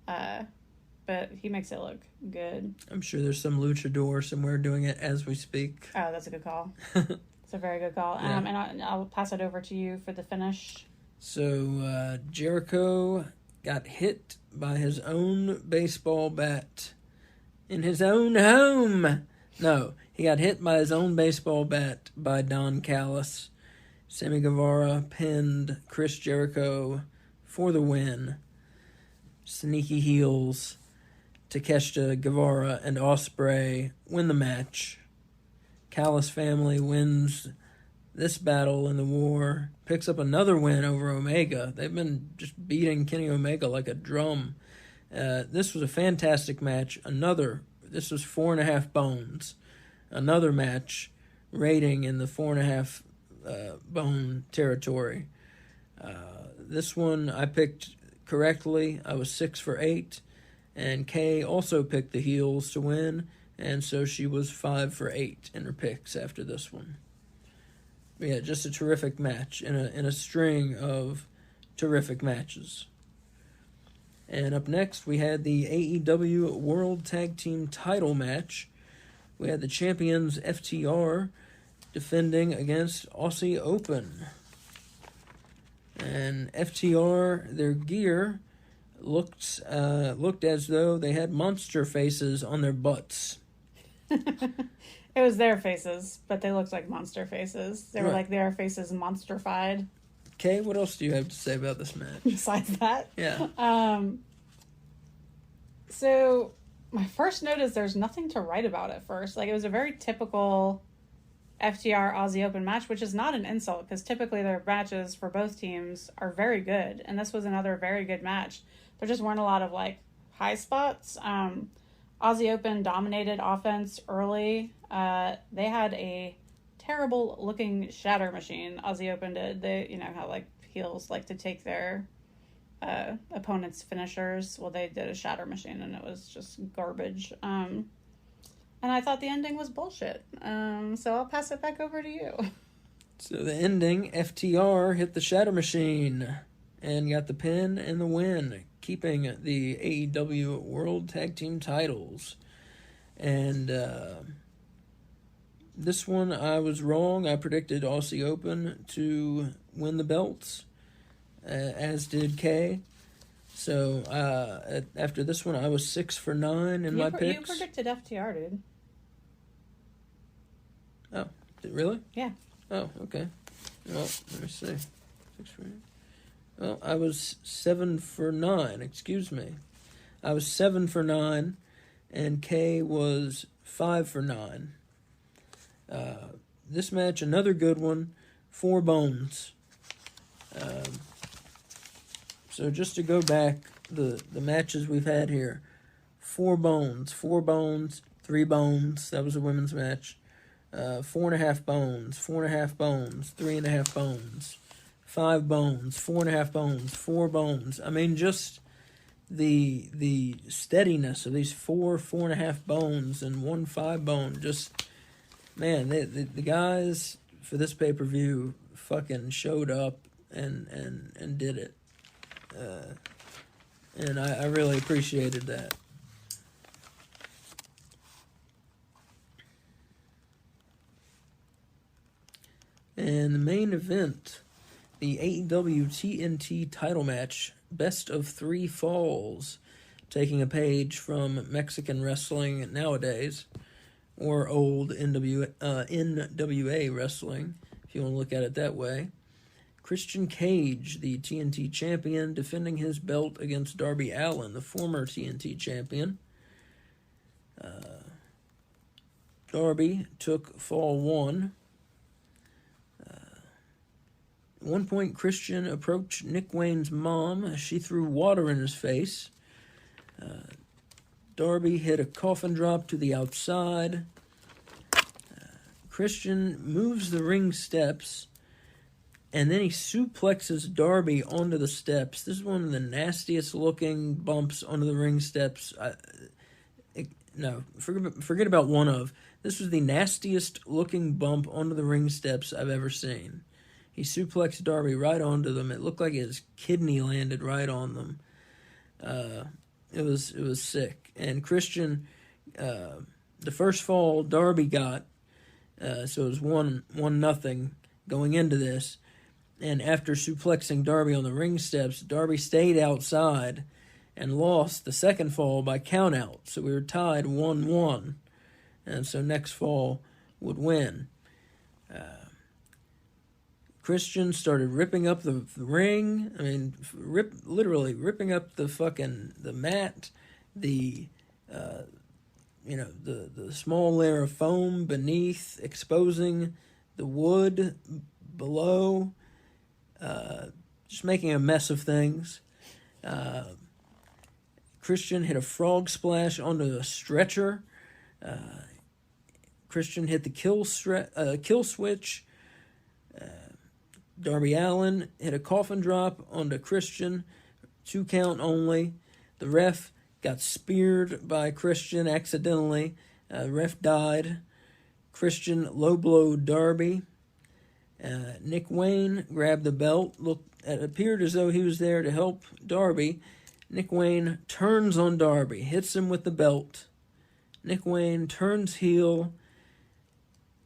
But he makes it look good. I'm sure there's some luchador somewhere doing it as we speak. Oh, that's a good call. It's a very good call. Yeah. And I'll pass it over to you for the finish. So, Jericho got hit by his own baseball bat in his own home. No, he got hit by his own baseball bat by Don Callis. Sammy Guevara pinned Chris Jericho for the win. Sneaky heels. Takeshita, Guevara, and Ospreay win the match. Callis family wins this battle in the war. Picks up another win over Omega. They've been just beating Kenny Omega like a drum. This was a fantastic match. This was 4.5 bones. Another match rating in the 4.5 bone territory. This one I picked correctly. I was 6 for 8. And Kay also picked the heels to win, and so she was 5 for 8 in her picks after this one. But yeah, just a terrific match in a string of terrific matches. And up next, we had the AEW World Tag Team title match. We had the champions FTR defending against Aussie Open. And FTR, their gear looked as though they had monster faces on their butts. It was their faces, but they looked like monster faces. They were like their faces monsterfied. Kay, what else do you have to say about this match? Besides that? Yeah. So my first note is there's nothing to write about at first. Like, it was a very typical FTR Aussie Open match, which is not an insult, because typically their matches for both teams are very good, and this was another very good match. There just weren't a lot of, like, high spots. Aussie Open dominated offense early. They had a terrible looking shatter machine. Aussie Open did. They, you know how, like, heels like to take their opponent's finishers. Well, they did a shatter machine, and it was just garbage. And I thought the ending was bullshit. So I'll pass it back over to you. So the ending, FTR hit the shatter machine and got the pin and the win, keeping the AEW World Tag Team titles. And this one I was wrong. I predicted Aussie Open to win the belts, as did Kay. So after this one, I was 6 for 9 in my picks. You predicted FTR, dude. Oh, really? Yeah. Oh, okay. Well, let me see. 6 for 8. Well, I was 7 for 9. Excuse me. I was 7 for 9, and Kay was 5 for 9. This match, another good one, 4 bones. So just to go back, the matches we've had here, 4 bones, 3 bones. That was a women's match. 4.5 bones, 4.5 bones, 3.5 bones, 5 bones, 4.5 bones, 4 bones. I mean, just the steadiness of these 4.5 bones and 1 5 bone. Just, man, the guys for this pay-per-view fucking showed up and did it. And I really appreciated that. And the main event, the AEW TNT title match, best of 3 falls, taking a page from Mexican wrestling nowadays, or old NWA wrestling, if you want to look at it that way. Christian Cage, the TNT champion, defending his belt against Darby Allin, the former TNT champion. Darby took fall 1. At one point, Christian approached Nick Wayne's mom. She threw water in his face. Darby hit a coffin drop to the outside. Christian moves the ring steps, and then he suplexes Darby onto the steps. This is one of the nastiest looking bumps onto the ring steps. Forget about one of. This was the nastiest looking bump onto the ring steps I've ever seen. He suplexed Darby right onto them. It looked like his kidney landed right on them. It was sick. And Christian, the first fall Darby got, so it was 1-0 going into this. And after suplexing Darby on the ring steps, Darby stayed outside and lost the second fall by countout. So we were tied 1-1. And so next fall would win. Christian started ripping up the ring. I mean, literally ripping up the mat, the the small layer of foam beneath, exposing the wood below, just making a mess of things. Christian hit a frog splash onto a stretcher. Christian hit the kill switch. Darby Allin hit a coffin drop onto Christian, 2 count only. The ref got speared by Christian accidentally. Ref died. Christian low blowed Darby. Nick Wayne grabbed the belt. It appeared as though he was there to help Darby. Nick Wayne turns on Darby, hits him with the belt. Nick Wayne turns heel.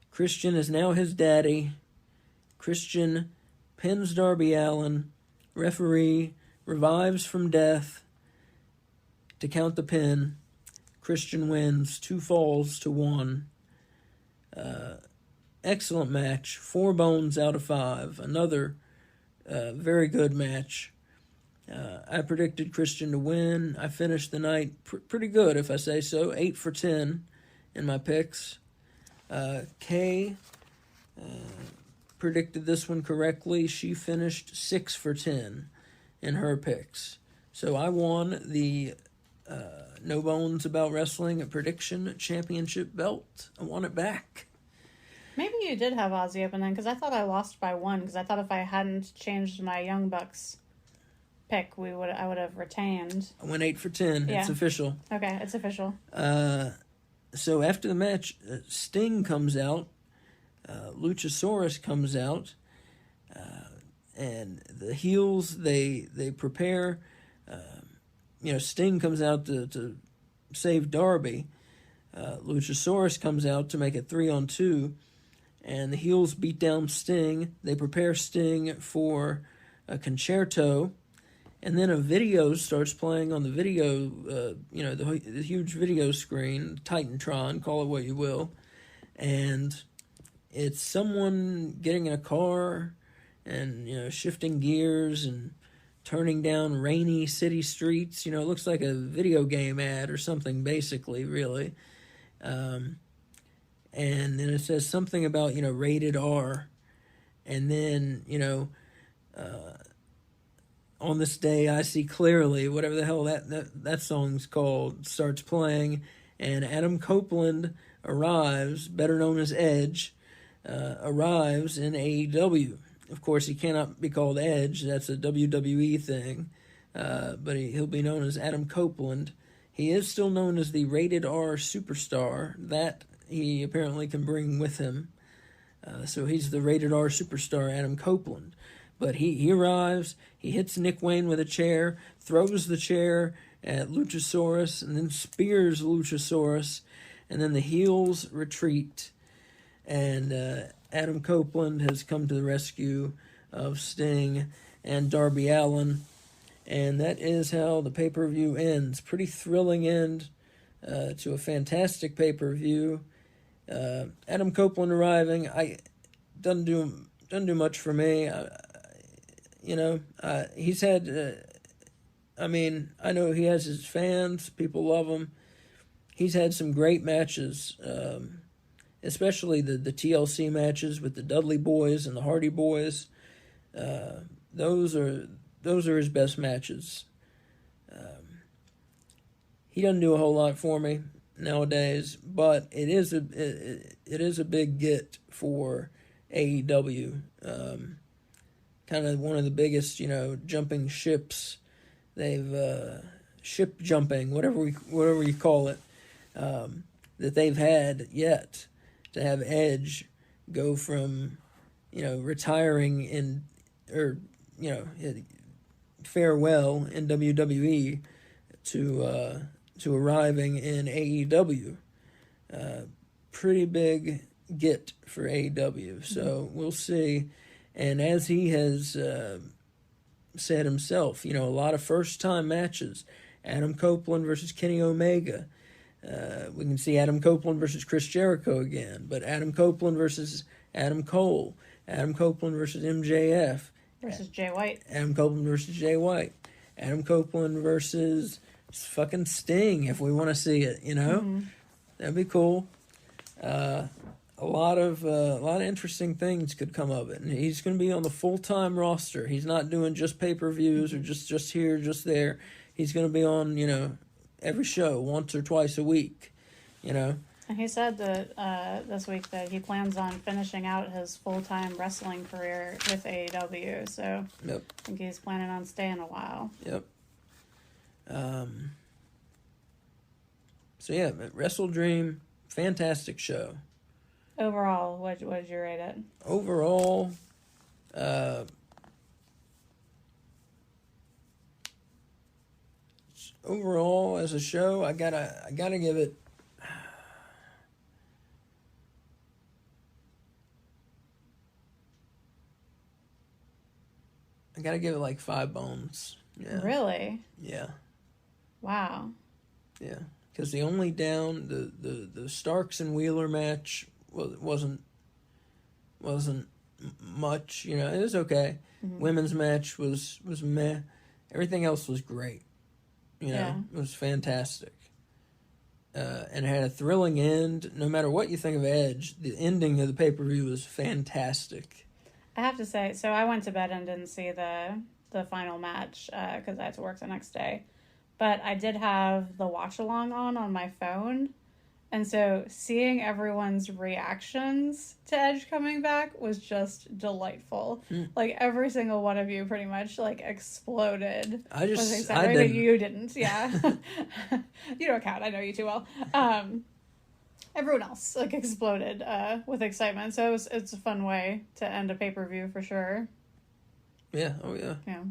Christian is now his daddy. Christian pins Darby Allin. Referee revives from death to count the pin. Christian wins 2 falls to 1. Excellent match. 4 bones out of 5. Another very good match. I predicted Christian to win. I finished the night pretty good, if I say so. 8 for 10 in my picks. Kay predicted this one correctly. She finished 6 for 10 in her picks. So I won the No Bones About Wrestling a Prediction Championship belt. I want it back. Maybe you did have Ozzy open then, because I thought I lost by 1, because I thought if I hadn't changed my Young Bucks pick, I would have retained. I went 8 for 10. Yeah. It's official. Okay, it's official. So after the match, Sting comes out, Luchasaurus comes out, and the heels, they prepare. Sting comes out to save Darby. Luchasaurus comes out to make it 3-on-2, and the heels beat down Sting. They prepare Sting for a concerto, and then a video starts playing on the video, the huge video screen, Titantron, call it what you will, and it's someone getting in a car and, shifting gears and turning down rainy city streets. It looks like a video game ad or something, basically, really. And then it says something about, rated R. And then, On This Day I See Clearly, whatever the hell that song's called, starts playing. And Adam Copeland arrives, better known as Edge, arrives in AEW. Of course, he cannot be called Edge. That's a WWE thing. But he'll be known as Adam Copeland. He is still known as the Rated R Superstar. That he apparently can bring with him. So he's the Rated R Superstar, Adam Copeland. But he arrives, he hits Nick Wayne with a chair, throws the chair at Luchasaurus, and then spears Luchasaurus. And then the heels retreat. And Adam Copeland has come to the rescue of Sting and Darby Allin. And that is how the pay-per-view ends. Pretty thrilling end to a fantastic pay-per-view. Adam Copeland arriving, doesn't do much for me. He's had. I know he has his fans. People love him. He's had some great matches, especially the TLC matches with the Dudley Boys and the Hardy Boys. Those are his best matches. He doesn't do a whole lot for me nowadays, but it is a big get for AEW. Kind of one of the biggest, jumping ships. They've ship jumping, whatever you call it, that they've had yet. To have Edge go from, retiring farewell in WWE to arriving in AEW. Pretty big get for AEW. So we'll see. And as he has said himself, a lot of first-time matches. Adam Copeland versus Kenny Omega. We can see Adam Copeland versus Chris Jericho again. But Adam Copeland versus Adam Cole. Adam Copeland versus MJF. Versus Jay White. Adam Copeland versus Jay White. Adam Copeland versus fucking Sting, if we want to see it, you know? Mm-hmm. That'd be cool. A lot of interesting things could come of it. And he's going to be on the full-time roster. He's not doing just pay-per-views or just here, just there. He's going to be on, you know, every show once or twice a week, you know. And he said that this week that he plans on finishing out his full-time wrestling career with AEW. So yep. I think he's planning on staying a while. Yep. So yeah, Wrestle Dream, fantastic show. Overall, what did you rate it? Overall, as a show, I gotta give it. I gotta give it like 5 bones. Yeah. Really? Yeah. Wow. Yeah, because the only down the Starks and Wheeler match wasn't much. You know, it was okay. Mm-hmm. Women's match was meh. Everything else was great. You know, It was fantastic. And it had a thrilling end. No matter what you think of Edge, the ending of the pay-per-view was fantastic. I have to say, so I went to bed and didn't see the final match because I had to work the next day. But I did have the watch-along on my phone. And so seeing everyone's reactions to Edge coming back was just delightful. Like, every single one of you pretty much, like, exploded. I didn't. But you didn't, yeah. You don't count. I know you too well. Everyone else, like, exploded with excitement. So it's a fun way to end a pay-per-view for sure. Yeah. Oh, yeah. Yeah.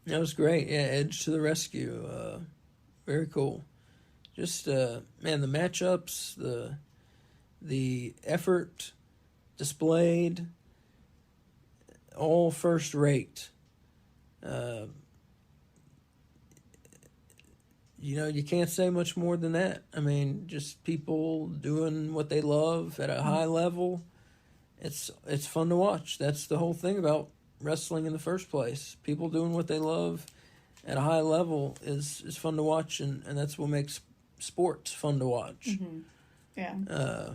That was great. Yeah, Edge to the rescue. Very cool. Just man, the matchups, the effort displayed, all first rate. You know, you can't say much more than that. I mean, just people doing what they love at a high level. It's fun to watch. That's the whole thing about wrestling in the first place. People doing what they love at a high level is fun to watch, and that's what makes sports fun to watch. Mm-hmm. Yeah.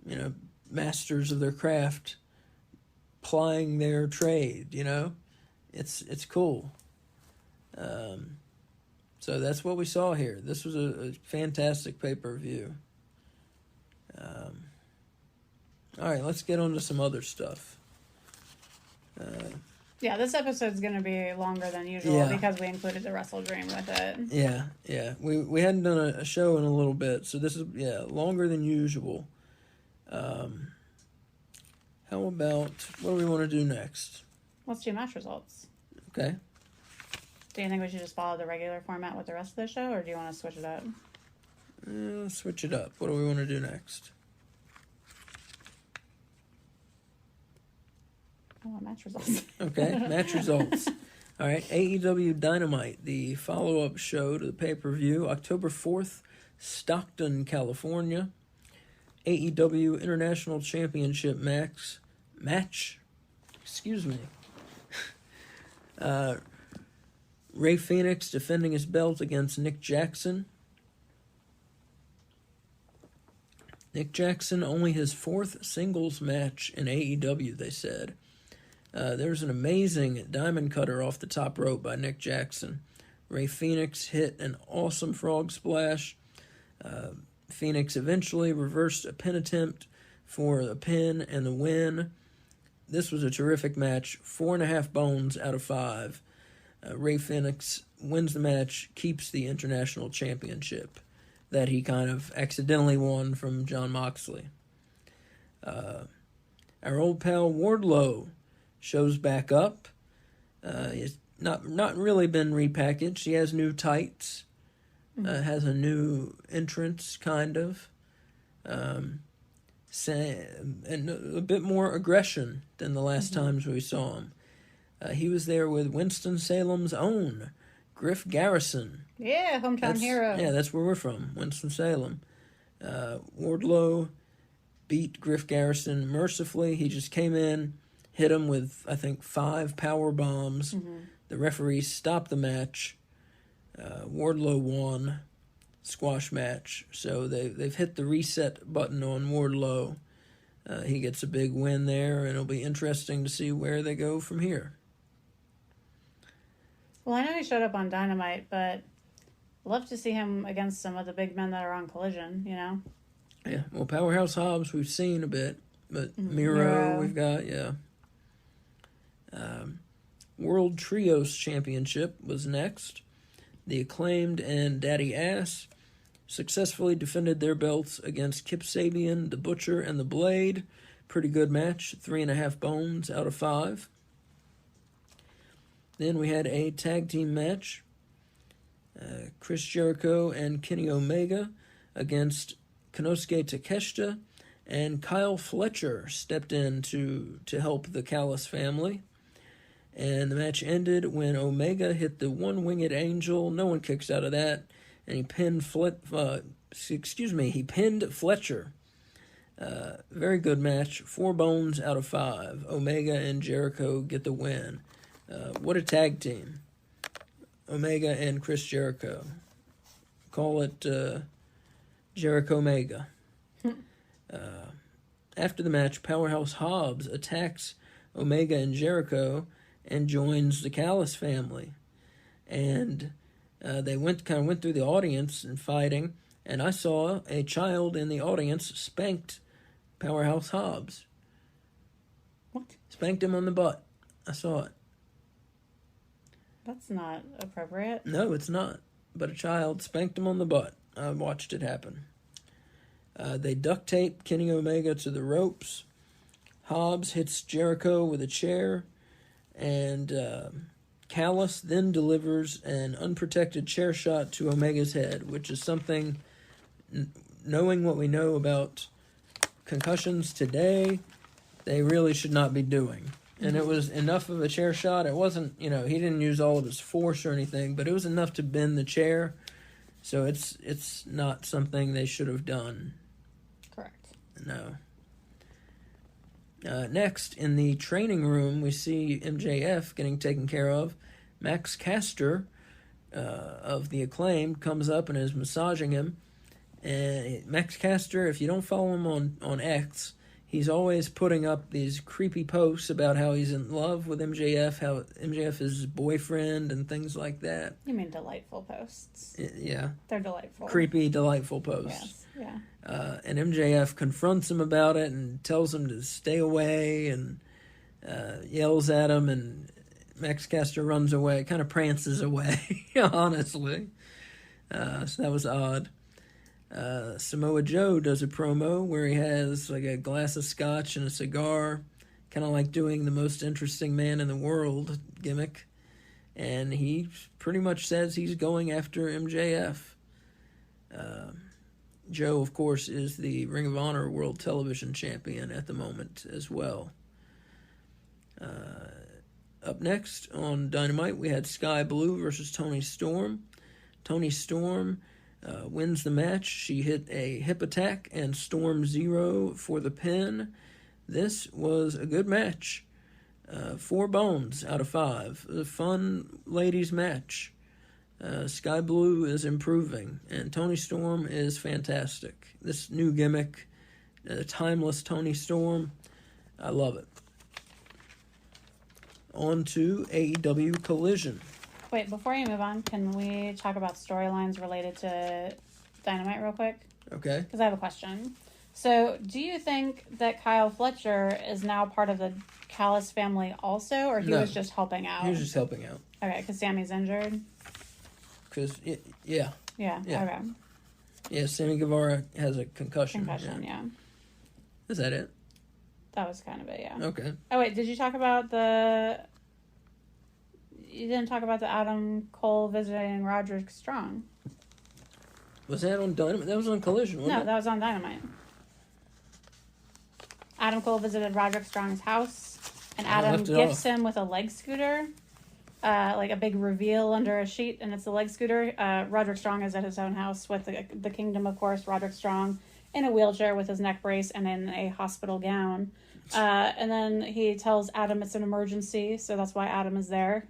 You know, masters of their craft plying their trade, you know? It's cool. So that's what we saw here. This was a fantastic pay-per-view. All right, let's get on to some other stuff. Yeah, this episode's going to be longer than usual because we included the Wrestle Dream with it. Yeah. We hadn't done a show in a little bit, so this is, longer than usual. How about, what do we want to do next? Let's do match results. Okay. Do you think we should just follow the regular format with the rest of the show, or do you want to switch it up? Switch it up. What do we want to do next? Oh, match results. Okay, match results. All right, AEW Dynamite, the follow-up show to the pay-per-view, October 4th, Stockton, California. AEW International Championship match. Excuse me. Ray Phoenix defending his belt against Nick Jackson. Nick Jackson, only his 4th singles match in AEW, they said. There's an amazing diamond cutter off the top rope by Nick Jackson. Ray Phoenix hit an awesome frog splash. Phoenix eventually reversed a pin attempt for a pin and the win. This was a terrific match. 4.5 bones out of 5. Ray Phoenix wins the match, keeps the international championship that he kind of accidentally won from Jon Moxley. Our old pal Wardlow shows back up. He's not really been repackaged. He has new tights. Has a new entrance, kind of. And a bit more aggression than the last times we saw him. He was there with Winston-Salem's own Griff Garrison. Yeah, hometown hero. Yeah, that's where we're from, Winston-Salem. Wardlow beat Griff Garrison mercifully. He just came in, hit him with, I think, 5 power bombs. Mm-hmm. The referee stopped the match. Wardlow won. Squash match. So they've hit the reset button on Wardlow. He gets a big win there, and it'll be interesting to see where they go from here. Well, I know he showed up on Dynamite, but love to see him against some of the big men that are on Collision, you know? Yeah, well, Powerhouse Hobbs we've seen a bit, but Miro we've got, yeah. World Trios Championship was next. The Acclaimed and Daddy Ass successfully defended their belts against Kip Sabian, The Butcher, and The Blade. Pretty good match, 3.5 bones out of 5. Then we had a tag team match. Chris Jericho and Kenny Omega against Konosuke Takeshita, and Kyle Fletcher stepped in to help the Callis family. And the match ended when Omega hit the one-winged angel. No one kicks out of that. And he pinned Fletcher. Very good match. 4 bones out of 5. Omega and Jericho get the win. What a tag team. Omega and Chris Jericho. Call it Jericho Omega. After the match, Powerhouse Hobbs attacks Omega and Jericho and joins the Callis family. And they went through the audience and fighting, and I saw a child in the audience spanked Powerhouse Hobbs. What? Spanked him on the butt. I saw it. That's not appropriate. No, it's not. But a child spanked him on the butt. I watched it happen. They duct tape Kenny Omega to the ropes. Hobbs hits Jericho with a chair. And Callis then delivers an unprotected chair shot to Omega's head, which is something, knowing what we know about concussions today, they really should not be doing. And it was enough of a chair shot. It wasn't, he didn't use all of his force or anything, but it was enough to bend the chair. So it's not something they should have done. Correct. No. Next, in the training room, we see MJF getting taken care of. Max Caster of the Acclaimed comes up and is massaging him. And Max Caster, if you don't follow him on X, he's always putting up these creepy posts about how he's in love with MJF, how MJF is his boyfriend, and things like that. You mean delightful posts? Yeah. They're delightful. Creepy, delightful posts. Yes, yeah. And MJF confronts him about it and tells him to stay away and yells at him, and Max Caster runs away, kind of prances away, honestly. So that was odd. Samoa Joe does a promo where he has like a glass of scotch and a cigar, kind of like doing the most interesting man in the world gimmick, and he pretty much says he's going after MJF. Joe, of course, is the Ring of Honor World Television Champion at the moment as well. Up next on Dynamite, we had Sky Blue versus Toni Storm. Toni Storm wins the match. She hit a hip attack and Storm Zero for the pin. This was a good match. 4 bones out of 5. A fun ladies match. Sky Blue is improving, and Toni Storm is fantastic. This new gimmick, timeless Toni Storm, I love it. On to AEW Collision. Wait, before you move on, can we talk about storylines related to Dynamite real quick? Okay. Because I have a question. So, do you think that Kyle Fletcher is now part of the Callis family also, or he was just helping out? He was just helping out. Okay, because Sammy's injured? Yeah. Yeah, okay. Yeah, Sammy Guevara has a concussion. Yeah. Is that it? That was kind of it, yeah. Okay. Oh, wait, did you talk about you didn't talk about the Adam Cole visiting Roderick Strong? Was that on Dynamite? That was on Collision, wasn't it? No, that was on Dynamite. Adam Cole visited Roderick Strong's house, and Adam gifts him with a leg scooter, like a big reveal under a sheet, and it's a leg scooter. Roderick Strong is at his own house with the Kingdom, of course. Roderick Strong in a wheelchair with his neck brace and in a hospital gown. And then he tells Adam it's an emergency, so that's why Adam is there.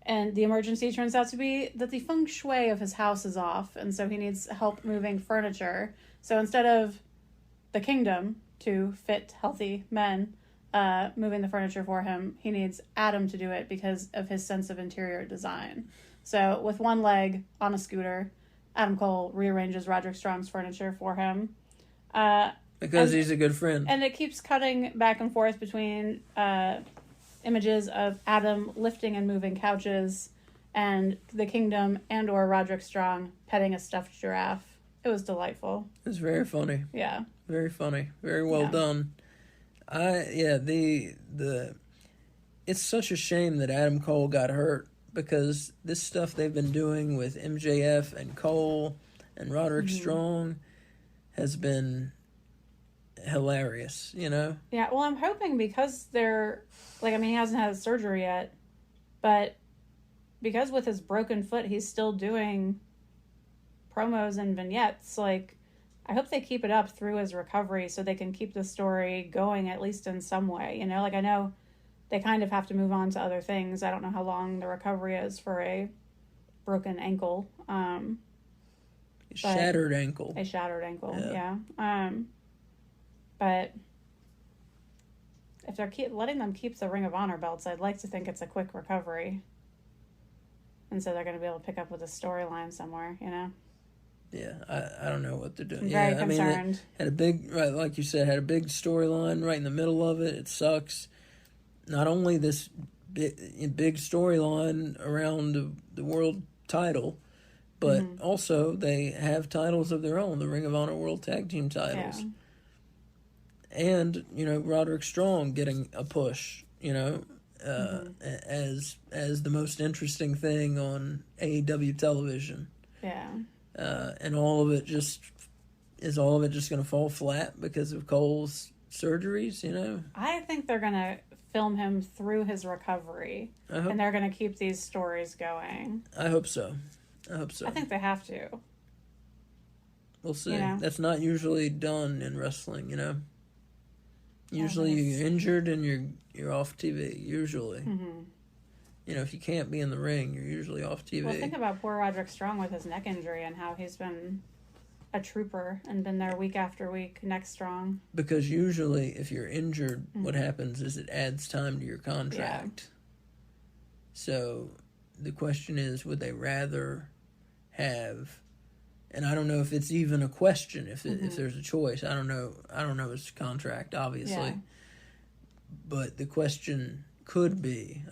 And the emergency turns out to be that the feng shui of his house is off, and so he needs help moving furniture. So instead of the kingdom to fit healthy men moving the furniture for him, he needs Adam to do it because of his sense of interior design. So with one leg on a scooter, Adam Cole rearranges Roderick Strong's furniture for him. Because he's a good friend. And it keeps cutting back and forth between images of Adam lifting and moving couches and the kingdom and or Roderick Strong petting a stuffed giraffe. It was delightful. It was very funny. Yeah. Very funny. Very well done. The it's such a shame that Adam Cole got hurt, because this stuff they've been doing with MJF and Cole and Roderick Strong has been hilarious, you know? Yeah, well, I'm hoping because they're, like, I mean, he hasn't had surgery yet, but because with his broken foot, he's still doing promos and vignettes, like, I hope they keep it up through his recovery so they can keep the story going at least in some way, you know? Like, I know they kind of have to move on to other things. I don't know how long the recovery is for a broken ankle. Shattered ankle. A shattered ankle, yeah. But if they're letting them keep the Ring of Honor belts, I'd like to think it's a quick recovery. And so they're going to be able to pick up with a storyline somewhere, you know? Yeah, I don't know what they're doing. I'm very concerned. I mean, it had a big, right, like you said, had a big storyline right in the middle of it. It sucks. Not only this big storyline around the world title, but also they have titles of their own, the Ring of Honor World Tag Team titles. Yeah. And, you know, Roderick Strong getting a push, you know, as the most interesting thing on AEW television. Yeah. And all of it just going to fall flat because of Cole's surgeries, you know? I think they're going to film him through his recovery, and they're going to keep these stories going. I hope so. I think they have to. We'll see. You know? That's not usually done in wrestling, you know? Usually you're injured and you're off TV, usually. You know, if you can't be in the ring, you're usually off TV. Well, think about poor Roderick Strong with his neck injury and how he's been a trooper and been there week after week, neck strong. Because usually if you're injured, what happens is it adds time to your contract. Yeah. So the question is, would they rather have, and I don't know if it's even a question, if there's a choice. I don't know his contract, obviously. Yeah. But the question could be,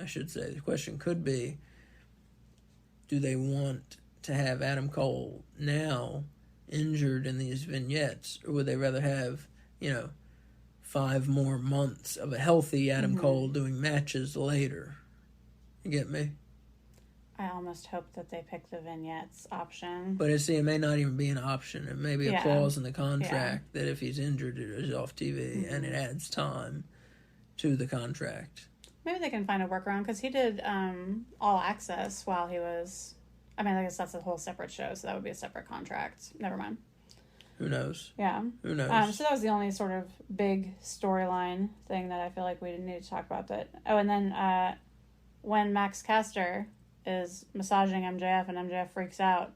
do they want to have Adam Cole now injured in these vignettes, or would they rather have, 5 more months of a healthy Adam Cole doing matches later? You get me? I almost hope that they pick the vignettes option. But it may not even be an option. It may be a clause in the contract that if he's injured, it is off TV, and it adds time to the contract. Maybe they can find a workaround, because he did All Access while he was... I mean, I guess that's a whole separate show, so that would be a separate contract. Never mind. Who knows? Yeah. Who knows? So that was the only sort of big storyline thing that I feel like we didn't need to talk about. But and then when Max Caster is massaging MJF and MJF freaks out,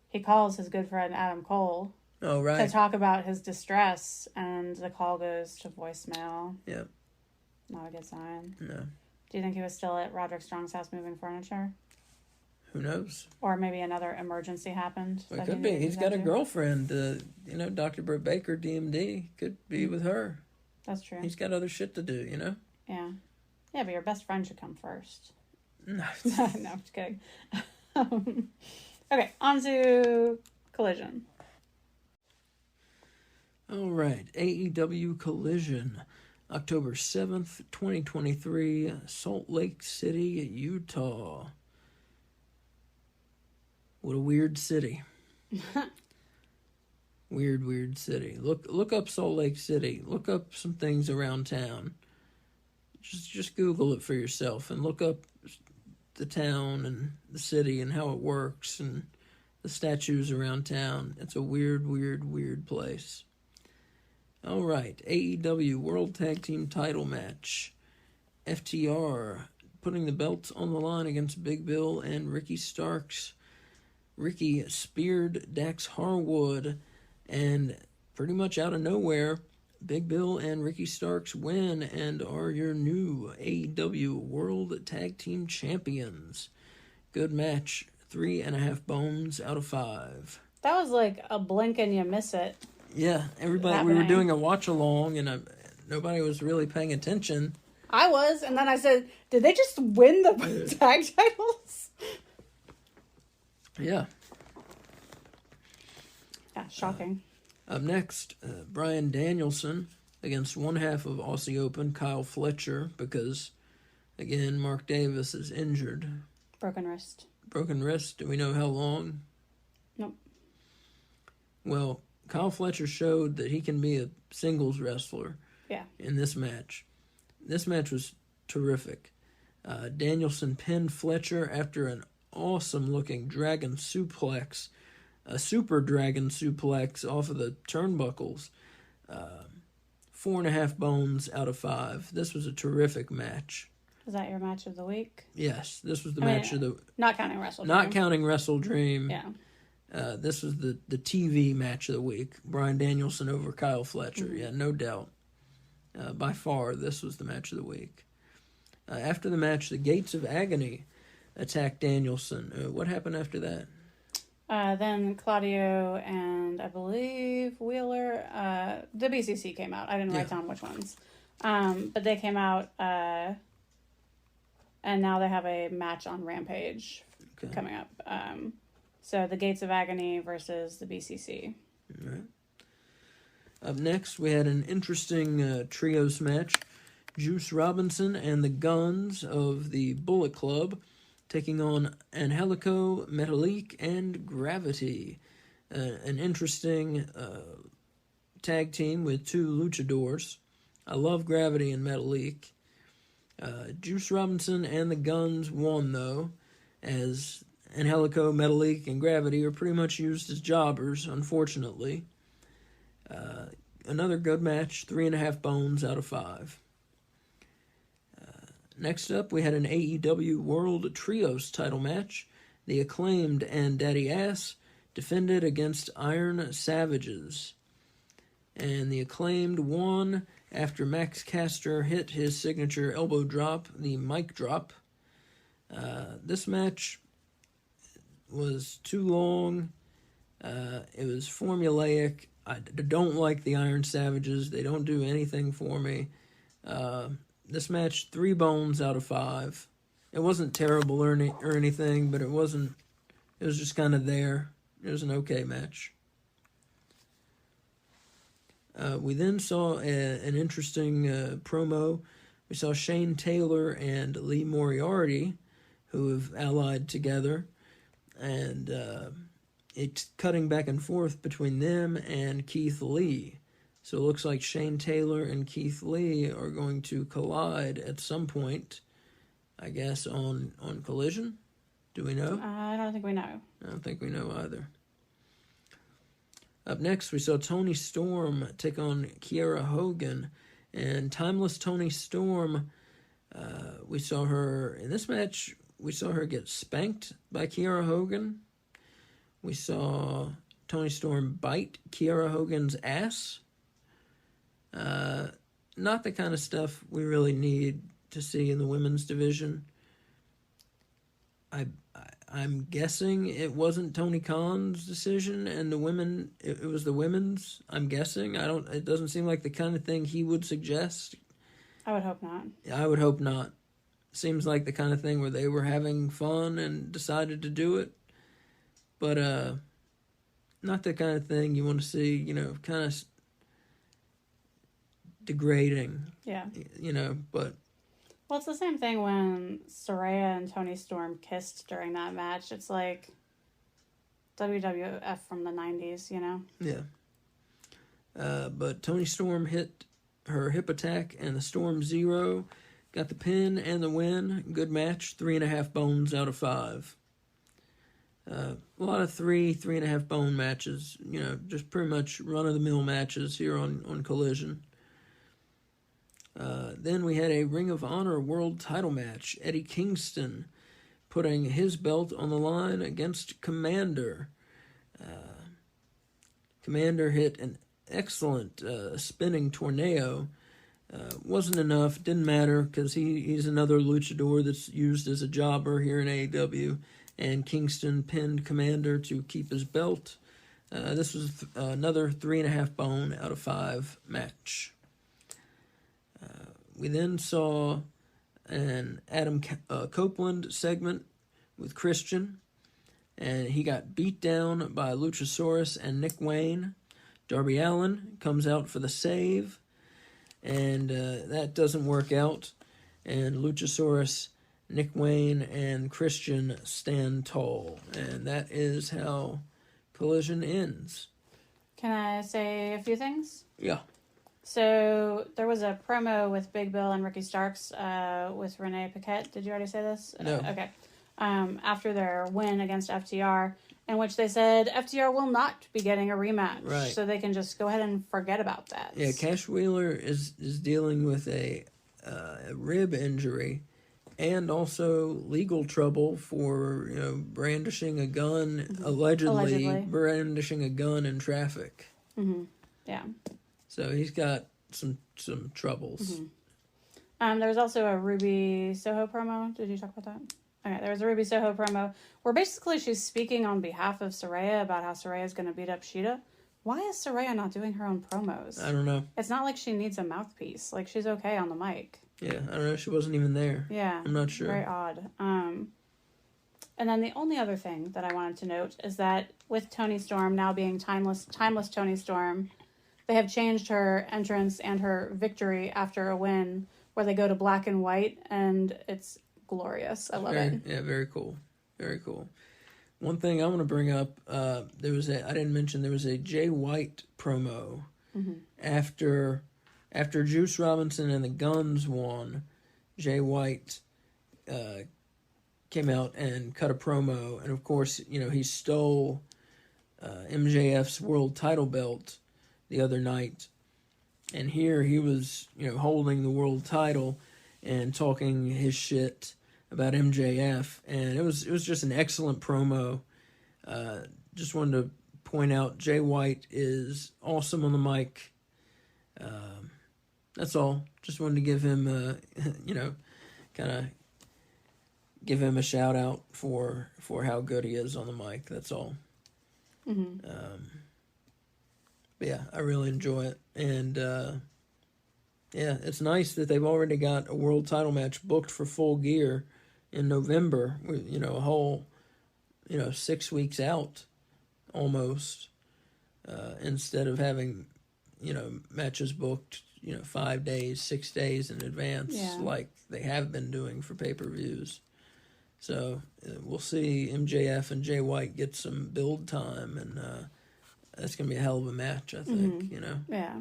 he calls his good friend Adam Cole to talk about his distress, and the call goes to voicemail. Yep. Not a good sign. No. Do you think he was still at Roderick Strong's house moving furniture? Who knows? Or maybe another emergency happened. Well, it could be. He's got a girlfriend. Dr. Britt Baker, DMD, could be with her. That's true. He's got other shit to do, you know? Yeah. Yeah, but your best friend should come first. No. No, I'm just kidding. Okay, on to Collision. All right, AEW Collision, October 7th, 2023, Salt Lake City, Utah. What a weird city. Weird city. Look up Salt Lake City. Look up some things around town. Just Google it for yourself and look up the town and the city and how it works and the statues around town. It's a weird, weird, weird place. All right, AEW World Tag Team title match. FTR putting the belts on the line against Big Bill and Ricky Starks. Ricky speared Dax Harwood, and pretty much out of nowhere, Big Bill and Ricky Starks win and are your new AEW World Tag Team Champions. Good match. 3.5 bones out of 5. That was like a blink and you miss it. Yeah, everybody. We were doing a watch along, and nobody was really paying attention. I was, and then I said, "Did they just win the tag titles?" Yeah. Yeah, shocking. Up next, Bryan Danielson against one half of Aussie Open, Kyle Fletcher, because, again, Mark Davis is injured. Broken wrist. Broken wrist. Do we know how long? Nope. Well, Kyle Fletcher showed that he can be a singles wrestler. Yeah. In this match. This match was terrific. Danielson pinned Fletcher after an awesome-looking dragon suplex, a super dragon suplex off of the turnbuckles. 4.5 bones out of 5. This was a terrific match. Is that your match of the week? Yes, this was the match of the... Not counting Wrestle Dream. Not counting Wrestle Dream. Yeah. This was the TV match of the week. Bryan Danielson over Kyle Fletcher. Mm-hmm. Yeah, no doubt. By far, this was the match of the week. After the match, the Gates of Agony attacked Danielson. What happened after that? Then Claudio and I believe Wheeler, the BCC came out. I didn't write down which ones. But they came out, and now they have a match on Rampage coming up. So the Gates of Agony versus the BCC. All right. Up next, we had an interesting trios match. Juice Robinson and the Guns of the Bullet Club taking on Angelico, Metalik, and Gravity. An interesting tag team with two luchadors. I love Gravity and Metalik. Juice Robinson and the Guns won, though, as Angelico, Metalik, and Gravity are pretty much used as jobbers, unfortunately. Another good match, 3.5 bones out of 5. Next up, we had an AEW World Trios title match. The Acclaimed and Daddy Ass defended against Iron Savages. And the Acclaimed won after Max Caster hit his signature elbow drop, the mic drop. This match was too long. It was formulaic. I don't like the Iron Savages. They don't do anything for me. This match, 3 bones out of 5. It wasn't terrible or anything, but it was just kind of there. It was an okay match. We then saw an interesting promo. We saw Shane Taylor and Lee Moriarty, who have allied together, and it's cutting back and forth between them and Keith Lee. So it looks like Shane Taylor and Keith Lee are going to collide at some point, I guess, on Collision. Do we know? I don't think we know. I don't think we know either. Up next, we saw Toni Storm take on Kiera Hogan. And Timeless Toni Storm, we saw her, in this match, we saw her get spanked by Kiera Hogan. We saw Toni Storm bite Kiera Hogan's ass. Not the kind of stuff we really need to see in the women's division. I'm guessing it wasn't Tony Khan's decision, and the women, it was the women's. I'm guessing. It doesn't seem like the kind of thing he would suggest. I would hope not. I would hope not. Seems like the kind of thing where they were having fun and decided to do it. But, not the kind of thing you want to see, kind of degrading. Yeah. But... Well, it's the same thing when Saraya and Toni Storm kissed during that match. It's like WWF from the 90s, Yeah. But Toni Storm hit her hip attack, and the Storm Zero got the pin and the win. Good match, 3.5 bones out of 5. A lot of 3.5 bone matches, just pretty much run-of-the-mill matches here on Collision. Then we had a Ring of Honor World title match. Eddie Kingston putting his belt on the line against Commander. Commander hit an excellent spinning tornado. Wasn't enough, didn't matter, because he's another luchador that's used as a jobber here in AEW. And Kingston pinned Commander to keep his belt. This was another 3.5 bone out of 5 match. We then saw an Adam Copeland segment with Christian, and he got beat down by Luchasaurus and Nick Wayne. Darby Allin comes out for the save, and that doesn't work out, and Luchasaurus, Nick Wayne, and Christian stand tall, and that is how Collision ends. Can I say a few things? Yeah. So there was a promo with Big Bill and Ricky Starks with Renee Paquette. Did you already say this? No. Okay. After their win against FTR, in which they said FTR will not be getting a rematch. Right. So they can just go ahead and forget about that. Yeah, Cash Wheeler is dealing with a rib injury and also legal trouble for brandishing a gun, allegedly brandishing a gun in traffic. Mm-hmm. Yeah. So he's got some troubles. Mm-hmm. There was also a Ruby Soho promo. Did you talk about that? Okay, there was a Ruby Soho promo where basically she's speaking on behalf of Saraya about how Saraya is going to beat up Sheeta. Why is Saraya not doing her own promos? I don't know. It's not like she needs a mouthpiece. Like, she's okay on the mic. Yeah, I don't know. She wasn't even there. Yeah. I'm not sure. Very odd. And then the only other thing that I wanted to note is that with Toni Storm now being timeless Toni Storm, they have changed her entrance and her victory after a win where they go to black and white, and it's glorious. I love it. Yeah, very cool. Very cool. One thing I want to bring up, I didn't mention there was a Jay White promo after Juice Robinson and the Guns won. Jay White came out and cut a promo, and of course, he stole MJF's world title belt the other night, and here he was, holding the world title and talking his shit about MJF, and it was just an excellent promo. Just wanted to point out Jay White is awesome on the mic. That's all. Just wanted to give him, kind of give him a shout out for how good he is on the mic. That's all. Mm-hmm. But yeah, I really enjoy it, and yeah, it's nice that they've already got a world title match booked for Full Gear in November. A whole 6 weeks out almost, instead of having matches booked 5 days, 6 days in advance, like they have been doing for pay-per-views. So we'll see MJF and Jay White get some build time, and that's going to be a hell of a match, I think, Yeah.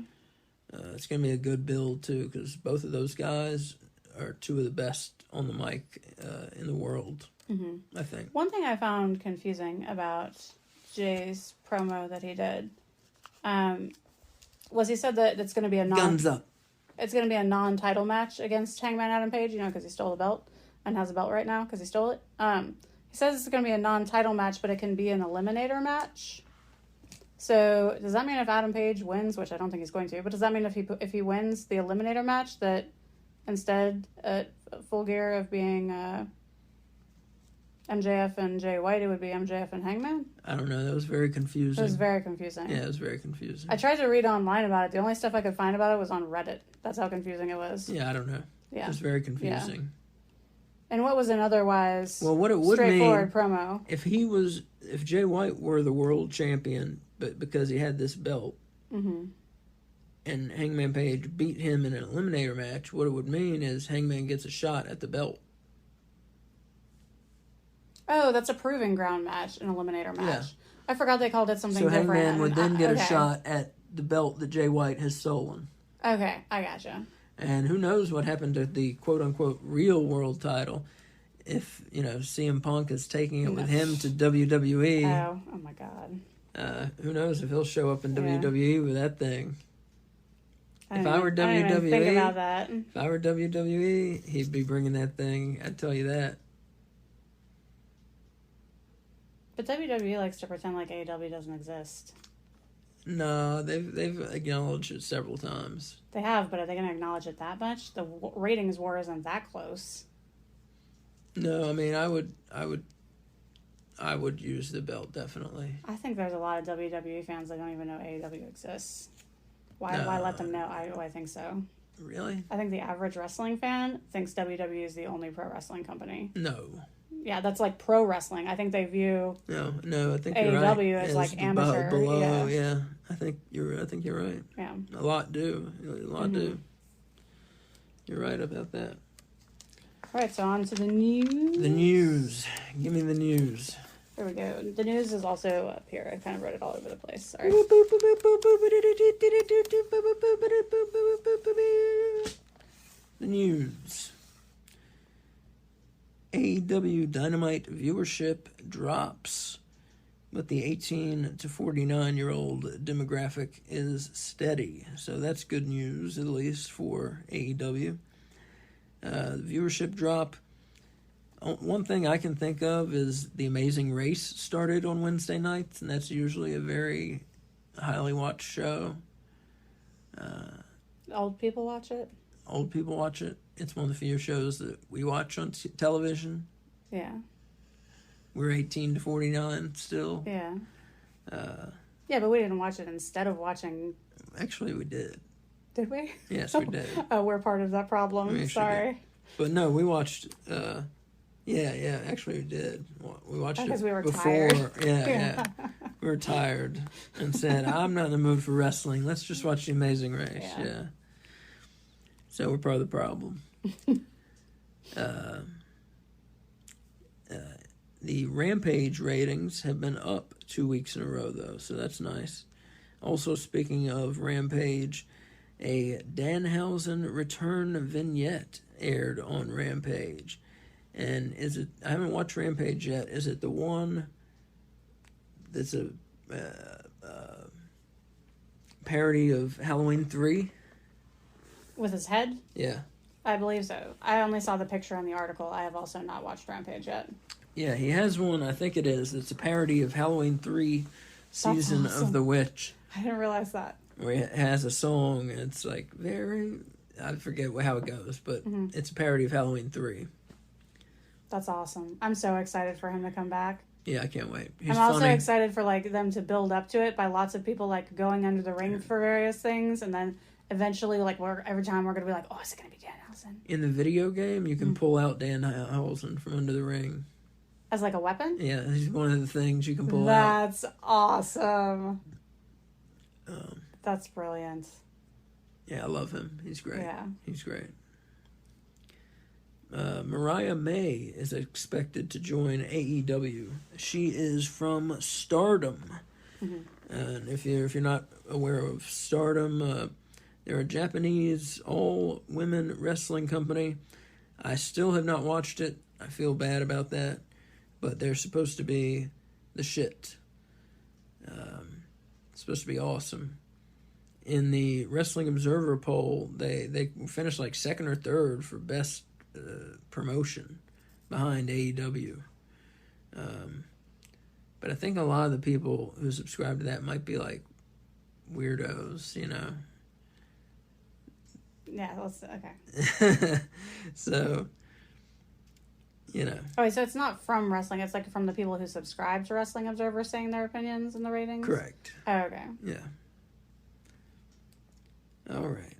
It's going to be a good build, too, because both of those guys are two of the best on the mic in the world, I think. One thing I found confusing about Jay's promo that he did was he said that it's going to be Guns up. It's going to be a non-title match against Hangman Adam Page, because he stole the belt and has a belt right now because he stole it. He says it's going to be a non-title match, but it can be an eliminator match. So does that mean if Adam Page wins, which I don't think he's going to, but does that mean if he wins the eliminator match that instead at Full Gear of being MJF and Jay White, it would be MJF and Hangman? I don't know. That was very confusing. It was very confusing. Yeah, it was very confusing. I tried to read online about it. The only stuff I could find about it was on Reddit. That's how confusing it was. Yeah, I don't know. Yeah. It was very confusing. Yeah. And what was an otherwise what it would straightforward mean, promo? If Jay White were the world champion, but because he had this belt, and Hangman Page beat him in an eliminator match, what it would mean is Hangman gets a shot at the belt. Oh, that's a proving ground match, an eliminator match. Yeah. I forgot they called it something different. So Hangman would then get a shot at the belt that Jay White has stolen. Okay, I gotcha. And who knows what happened to the quote-unquote real world title. if, CM Punk is taking it with him to WWE. Oh my God. Who knows if he'll show up in WWE with that thing. If I were WWE, I didn't even think about that. If I were WWE, he'd be bringing that thing. I'd tell you that. But WWE likes to pretend like AEW doesn't exist. No, they've acknowledged it several times. They have, but are they going to acknowledge it that much? The ratings war isn't that close. No, I mean, I would use the belt, definitely. I think there's a lot of WWE fans that don't even know AEW exists. Why let them know? I think so. Really? I think the average wrestling fan thinks WWE is the only pro wrestling company. No. Yeah, that's like pro wrestling. I think they view no. I think AEW you're right. as like amateur. Below, yeah. I think you're right. Yeah. A lot do. Do. You're right about that. All right, so on to the news. The news. Give me the news. There we go. The news is also up here. I kind of wrote it all over the place. Sorry. The news. AEW Dynamite viewership drops, but the 18 to 49-year-old demographic is steady. So that's good news, at least for AEW. The viewership drop. One thing I can think of is The Amazing Race started on Wednesday nights, and that's usually a very highly watched show. Old people watch it? Old people watch it. It's one of the few shows that we watch on television. Yeah. We're 18 to 49 still. Yeah. Yeah, but we didn't watch it instead of watching... Actually, we did. Did we? Yes, we did. Oh, we're part of that problem. Sorry. Did. But no, we watched... Yeah, actually we did. We watched it we were before. Tired. Yeah. We were tired and said, I'm not in the mood for wrestling. Let's just watch The Amazing Race. Yeah. So we're part of the problem. The Rampage ratings have been up 2 weeks in a row, though, so that's nice. Also, speaking of Rampage, a Danhausen return vignette aired on Rampage. And I haven't watched Rampage yet. Is it the one that's a parody of Halloween 3? With his head? Yeah. I believe so. I only saw the picture in the article. I have also not watched Rampage yet. Yeah, he has one, I think it is. It's a parody of Halloween 3, Season of the Witch. I didn't realize that. Where he has a song, and it's like I forget how it goes, but it's a parody of Halloween 3. That's awesome. I'm so excited for him to come back. Yeah, I can't wait. I'm also excited for them to build up to it by lots of people going under the ring for various things, and then eventually every time we're gonna be like, oh, is it gonna be Danhausen? In the video game, you can pull out Danhausen from under the ring as a weapon. Yeah, he's one of the things you can pull out. That's awesome. That's brilliant. Yeah, I love him. He's great. Yeah, he's great. Mariah May is expected to join AEW. She is from Stardom. And if you're not aware of Stardom, they're a Japanese all-women wrestling company. I still have not watched it. I feel bad about that. But they're supposed to be the shit. It's supposed to be awesome. In the Wrestling Observer poll, they finished second or third for best promotion behind AEW. But I think a lot of the people who subscribe to that might be weirdos, Yeah, okay. So, Oh, so it's not from wrestling. It's from the people who subscribe to Wrestling Observer saying their opinions and the ratings? Correct. Oh, okay. Yeah. All right.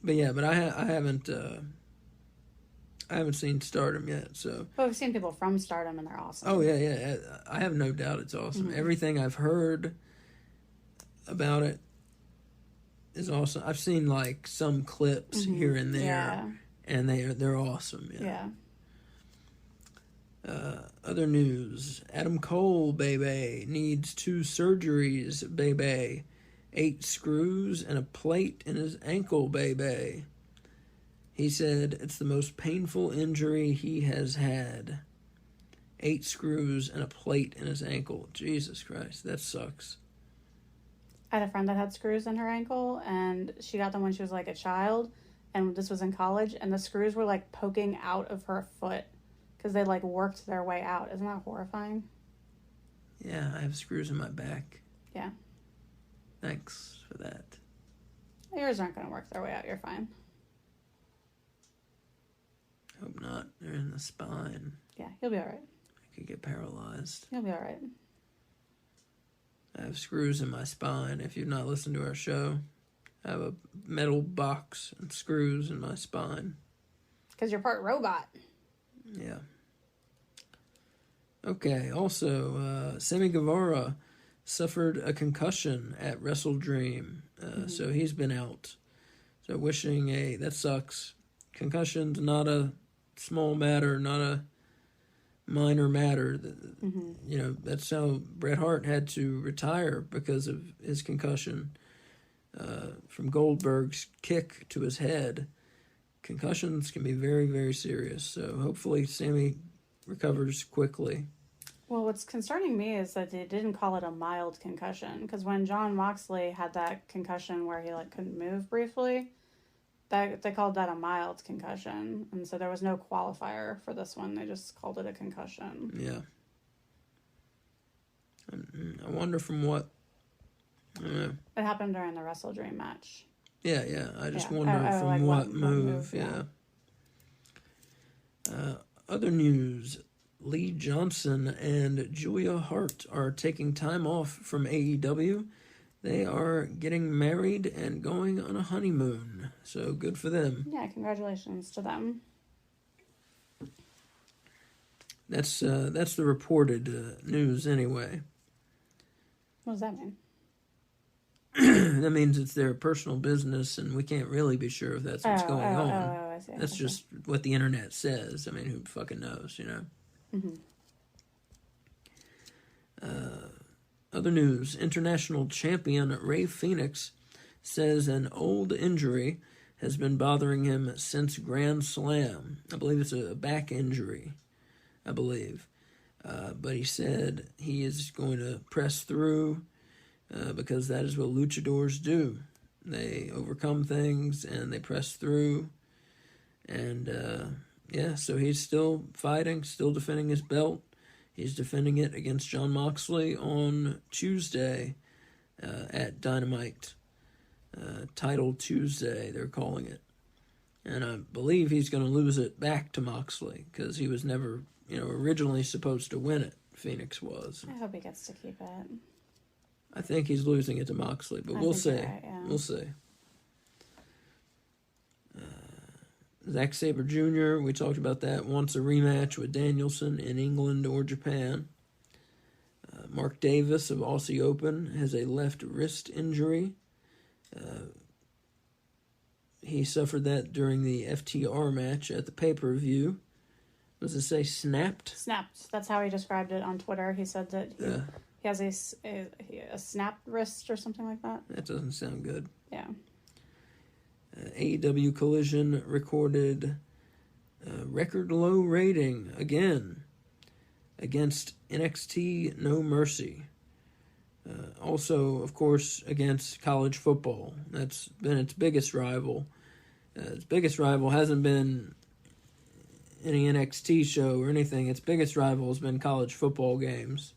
But I haven't seen Stardom yet, so. But we've seen people from Stardom and they're awesome. Oh yeah. I have no doubt it's awesome. Everything I've heard about it is awesome. I've seen some clips here and there, and they're awesome. Yeah. Other news: Adam Cole, baby, needs 2 surgeries, baby. 8 screws and a plate in his ankle, baby. He said it's the most painful injury he has had. 8 screws and a plate in his ankle. Jesus Christ, that sucks. I had a friend that had screws in her ankle, and she got them when she was like a child, and this was in college, and the screws were like poking out of her foot because they like worked their way out. Isn't that horrifying? Yeah, I have screws in my back. Yeah. Thanks for that. Yours aren't going to work their way out. You're fine. Hope not. They're in the spine. Yeah, you'll be all right. I could get paralyzed. You'll be all right. I have screws in my spine. If you've not listened to our show, I have a metal box and screws in my spine. Because you're part robot. Yeah. Okay, also, Sammy Guevara suffered a concussion at Wrestle Dream, so he's been out. So that sucks. Concussion's not a small matter, not a minor matter. You know, that's how Bret Hart had to retire because of his concussion from Goldberg's kick to his head. Concussions can be very, very serious, so hopefully Sammy recovers quickly. Well, what's concerning me is that they didn't call it a mild concussion, because when Jon Moxley had that concussion where he like couldn't move briefly, that they called that a mild concussion, and so there was no qualifier for this one. They just called it a concussion. Yeah. I wonder from what. I don't know. It happened during the Wrestle Dream match. Yeah. I just wonder from like what move. Yeah. Other news. Lee Johnson and Julia Hart are taking time off from AEW. They are getting married and going on a honeymoon. So good for them. Yeah, congratulations to them. That's the reported news anyway. What does that mean? That means it's their personal business, and we can't really be sure if that's what's going on. I see. That's just what the internet says. I mean, who fucking knows, you know? Other news. International champion Rey Fenix says an old injury has been bothering him since Grand Slam. I believe it's a back injury, but he said he is going to press through because that is what luchadors do. They overcome things and they press through. And so he's still fighting, still defending his belt. He's defending it against Jon Moxley on Tuesday at Dynamite. Title Tuesday, they're calling it. And I believe he's going to lose it back to Moxley because he was never, originally supposed to win it. Phoenix was. I hope he gets to keep it. I think he's losing it to Moxley, but we'll see. Right, yeah. We'll see. Zack Sabre Jr., we talked about that, wants a rematch with Danielson in England or Japan. Mark Davis of Aussie Open has a left wrist injury. He suffered that during the FTR match at the pay-per-view. Does it say snapped? Snapped. That's how he described it on Twitter. He said that he has a snapped wrist or something like that. That doesn't sound good. Yeah. AEW Collision recorded record low rating again against NXT No Mercy. Also, of course, against college football. That's been its biggest rival. Its biggest rival hasn't been any NXT show or anything. Its biggest rival has been college football games.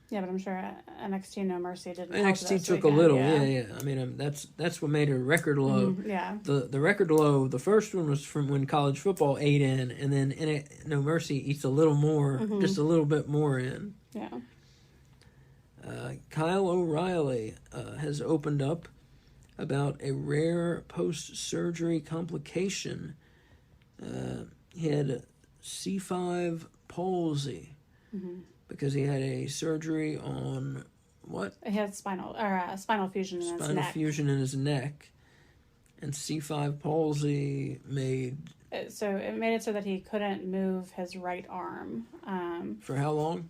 Yeah, but I'm sure NXT No Mercy didn't. NXT took a little, yeah. I mean, that's what made it a record low. Yeah. The record low, the first one was from when college football ate in, and then No Mercy eats a little more, just a little bit more in. Yeah. Kyle O'Reilly has opened up about a rare post-surgery complication. He had C5 palsy. Because he had a surgery on what? He had spinal fusion in his neck. Spinal fusion in his neck. And C5 palsy made... So it made it so that he couldn't move his right arm. For how long?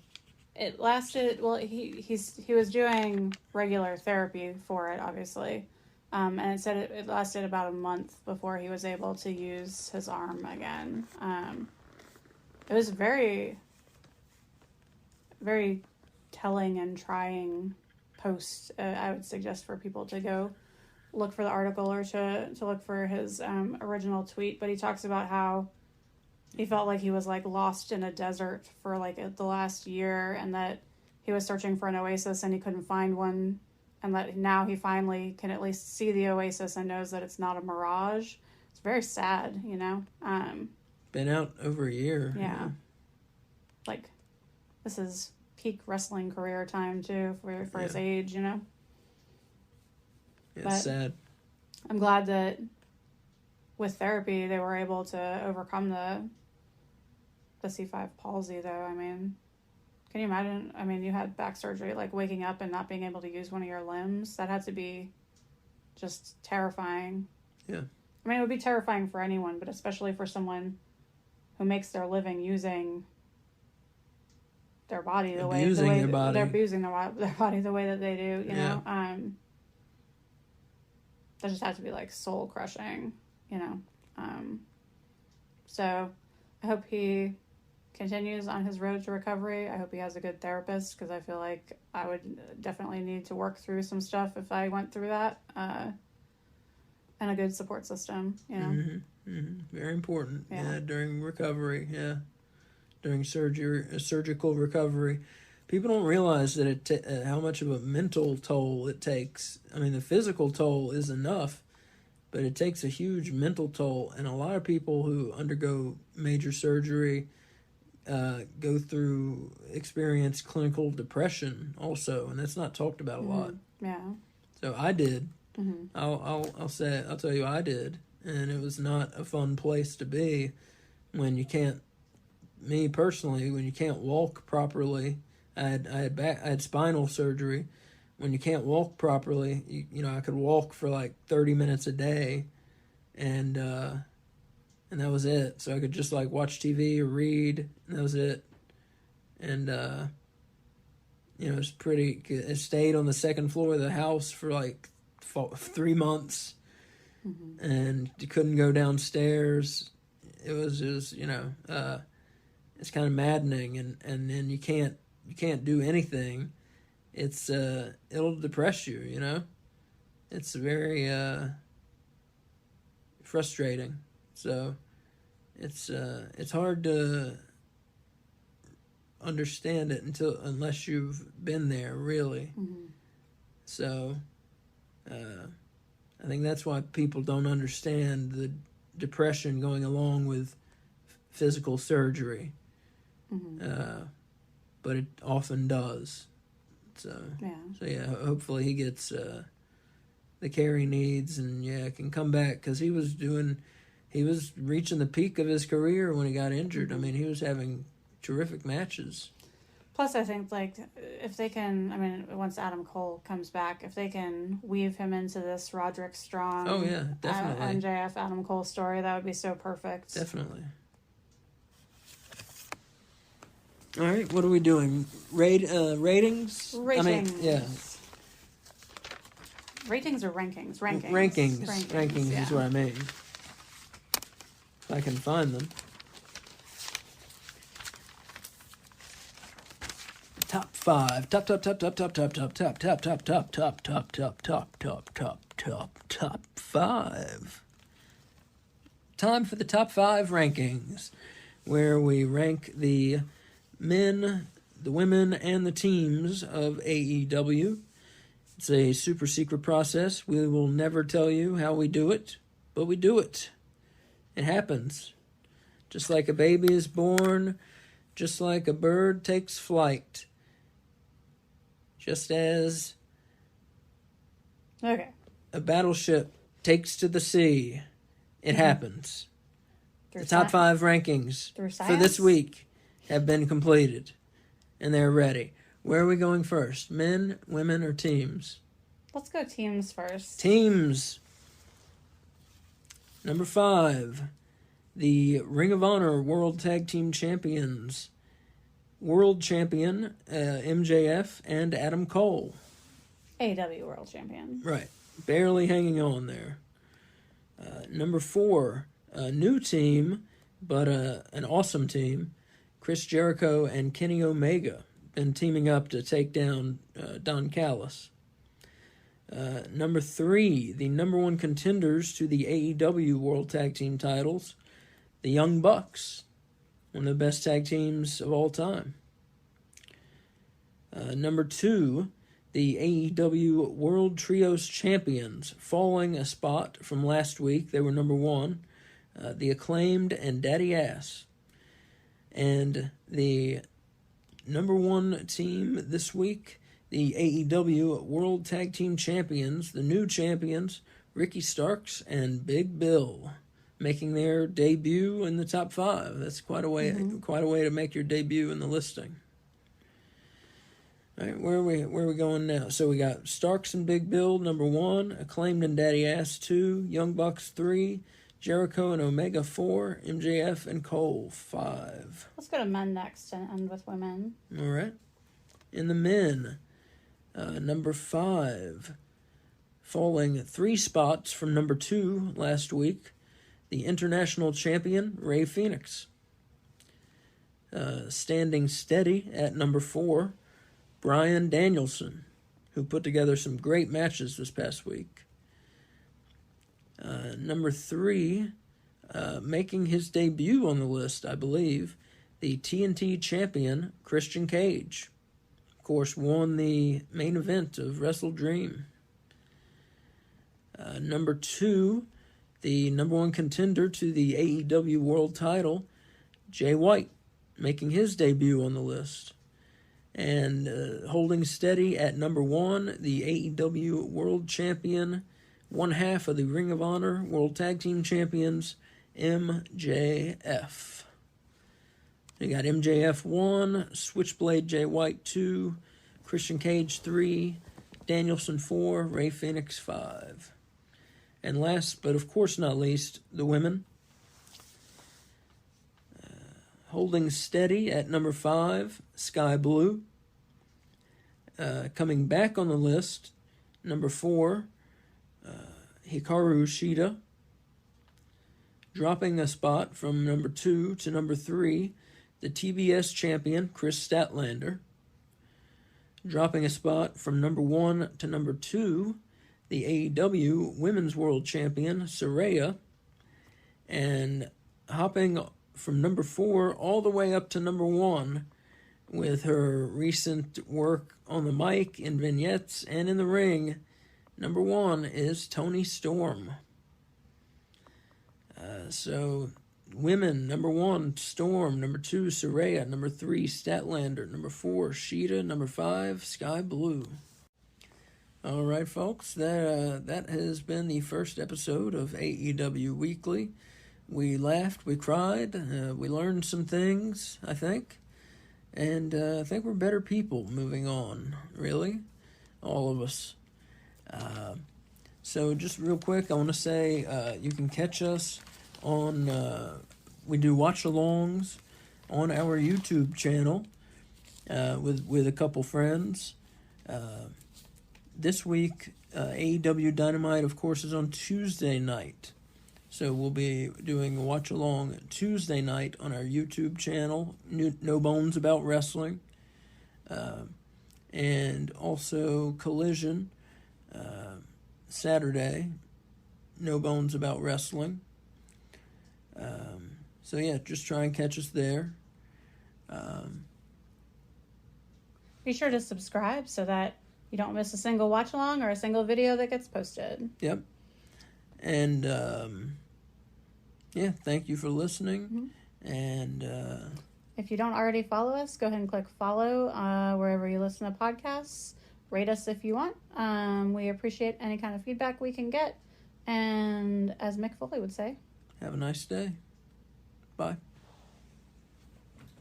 It lasted... Well, he was doing regular therapy for it, obviously. And it said it lasted about a month before he was able to use his arm again. It was very, very telling and trying post. I would suggest for people to go look for the article or to look for his original tweet. But he talks about how he felt like he was like lost in a desert for like the last year, and that he was searching for an oasis and he couldn't find one, and that now he finally can at least see the oasis and knows that it's not a mirage. It's very sad, you know. Been out over a year. Yeah. You know? Like, this is peak wrestling career time too for his age, you know. Yeah, it's sad. I'm glad that with therapy they were able to overcome the C5 palsy, though. I mean, can you imagine? I mean, you had back surgery, like waking up and not being able to use one of your limbs. That had to be just terrifying. Yeah. I mean, it would be terrifying for anyone, but especially for someone who makes their living using their body the way they're abusing their body the way that they do, you know. That just had to be like soul crushing, you know. So I hope he continues on his road to recovery. I hope he has a good therapist, because I feel like I would definitely need to work through some stuff if I went through that, and a good support system, you know. Mm-hmm. Mm-hmm. Very important. Yeah, during recovery. Yeah, during surgical recovery. People don't realize that how much of a mental toll it takes. I mean, the physical toll is enough, but it takes a huge mental toll. And a lot of people who undergo major surgery experience clinical depression also, and that's not talked about a lot. Yeah. So I did. Mm-hmm. I'll tell you, I did, and it was not a fun place to be when you can't. Me personally, when you can't walk properly. I had spinal surgery. When you can't walk properly, you know, I could walk for like 30 minutes a day, and that was it. So I could just like watch TV or read, and that was it. And you know, it's pretty. I stayed on the second floor of the house for like 3 months, and you couldn't go downstairs. It was you know, it's kind of maddening, and then you can't do anything. It's it'll depress you, you know. It's very frustrating. So it's hard to understand it unless you've been there, really. Mm-hmm. So I think that's why people don't understand the depression going along with physical surgery. Mm-hmm. But it often does. So yeah, hopefully he gets the care he needs, and can come back, because he was reaching the peak of his career when he got injured. I mean, he was having terrific matches. Plus, I think, like, if they can, I mean, once Adam Cole comes back, if they can weave him into this Roderick Strong, definitely, MJF Adam Cole story, that would be so perfect. Definitely. All right, what are we doing? Ratings? I mean, yeah. Ratings or rankings? Rankings is what I mean. If I can find them. Top 5. Top 5. Time for the top 5 rankings, where we rank the men, the women, and the teams of AEW. It's a super secret process. We will never tell you how we do it, but we do it. It happens. Just like a baby is born, just like a bird takes flight, just as a battleship takes to the sea. It happens. The top 5 rankings for this week have been completed, and they're ready. Where are we going first? Men, women, or teams? Let's go teams first. Teams. Number 5, the Ring of Honor World Tag Team Champions. World Champion MJF and Adam Cole. AEW World Champion. Right. barely hanging on there. Number 4, a new team, but an awesome team. Chris Jericho and Kenny Omega been teaming up to take down Don Callis. Number 3, the number 1 contenders to the AEW World Tag Team titles, the Young Bucks, one of the best tag teams of all time. Number 2, the AEW World Trios Champions, falling a spot from last week. They were number 1, the Acclaimed and Daddy Ass. And the number 1 team this week, the AEW World Tag Team Champions, the new champions, Ricky Starks and Big Bill, making their debut in the top 5. That's quite a way to make your debut in the listing. All right, where are we going now? So we got Starks and Big Bill, number 1, Acclaimed and Daddy Ass 2, Young Bucks 3, Jericho and Omega 4, MJF and Cole 5. Let's go to men next and end with women. All right. In the men, number 5, falling 3 spots from number 2 last week, the international champion, Rey Fenix. Standing steady at number 4, Bryan Danielson, who put together some great matches this past week. Number 3, making his debut on the list, I believe, the TNT champion, Christian Cage. Of course, won the main event of Wrestle Dream. Number 2, the number 1 contender to the AEW World title, Jay White, making his debut on the list. And holding steady at number 1, the AEW World Champion, one half of the Ring of Honor World Tag Team Champions, MJF. You got MJF 1, Switchblade Jay White 2, Christian Cage 3, Danielson 4, Rey Fenix 5. And last, but of course not least, the women. Holding steady at number 5, Sky Blue. Coming back on the list, number 4, Hikaru Shida. Dropping a spot from number 2 to number 3, the TBS champion, Chris Statlander. Dropping a spot from number 1 to number 2, the AEW Women's World Champion, Saraya. And hopping from number 4 all the way up to number 1 with her recent work on the mic, in vignettes, and in the ring, number 1 is Toni Storm. So, women, number 1, Storm, number 2, Saraya, number 3, Statlander, number 4, Shida, number 5, Sky Blue. All right, folks, that has been the first episode of AEW Weekly. We laughed, we cried, we learned some things, I think. And I think we're better people moving on, really. All of us. So just real quick, I want to say you can catch us on, we do watch-alongs on our YouTube channel with a couple friends. This week, AEW Dynamite, of course, is on Tuesday night. So we'll be doing a watch-along Tuesday night on our YouTube channel, No Bones About Wrestling. And also Collision, Saturday, No Bones About Wrestling. So yeah, just try and catch us there. Be sure to subscribe so that you don't miss a single watch-along or a single video that gets posted. Yep. And, yeah, thank you for listening. Mm-hmm. And, if you don't already follow us, go ahead and click follow wherever you listen to podcasts. Rate us if you want. We appreciate any kind of feedback we can get. And as Mick Foley would say, have a nice day. Bye.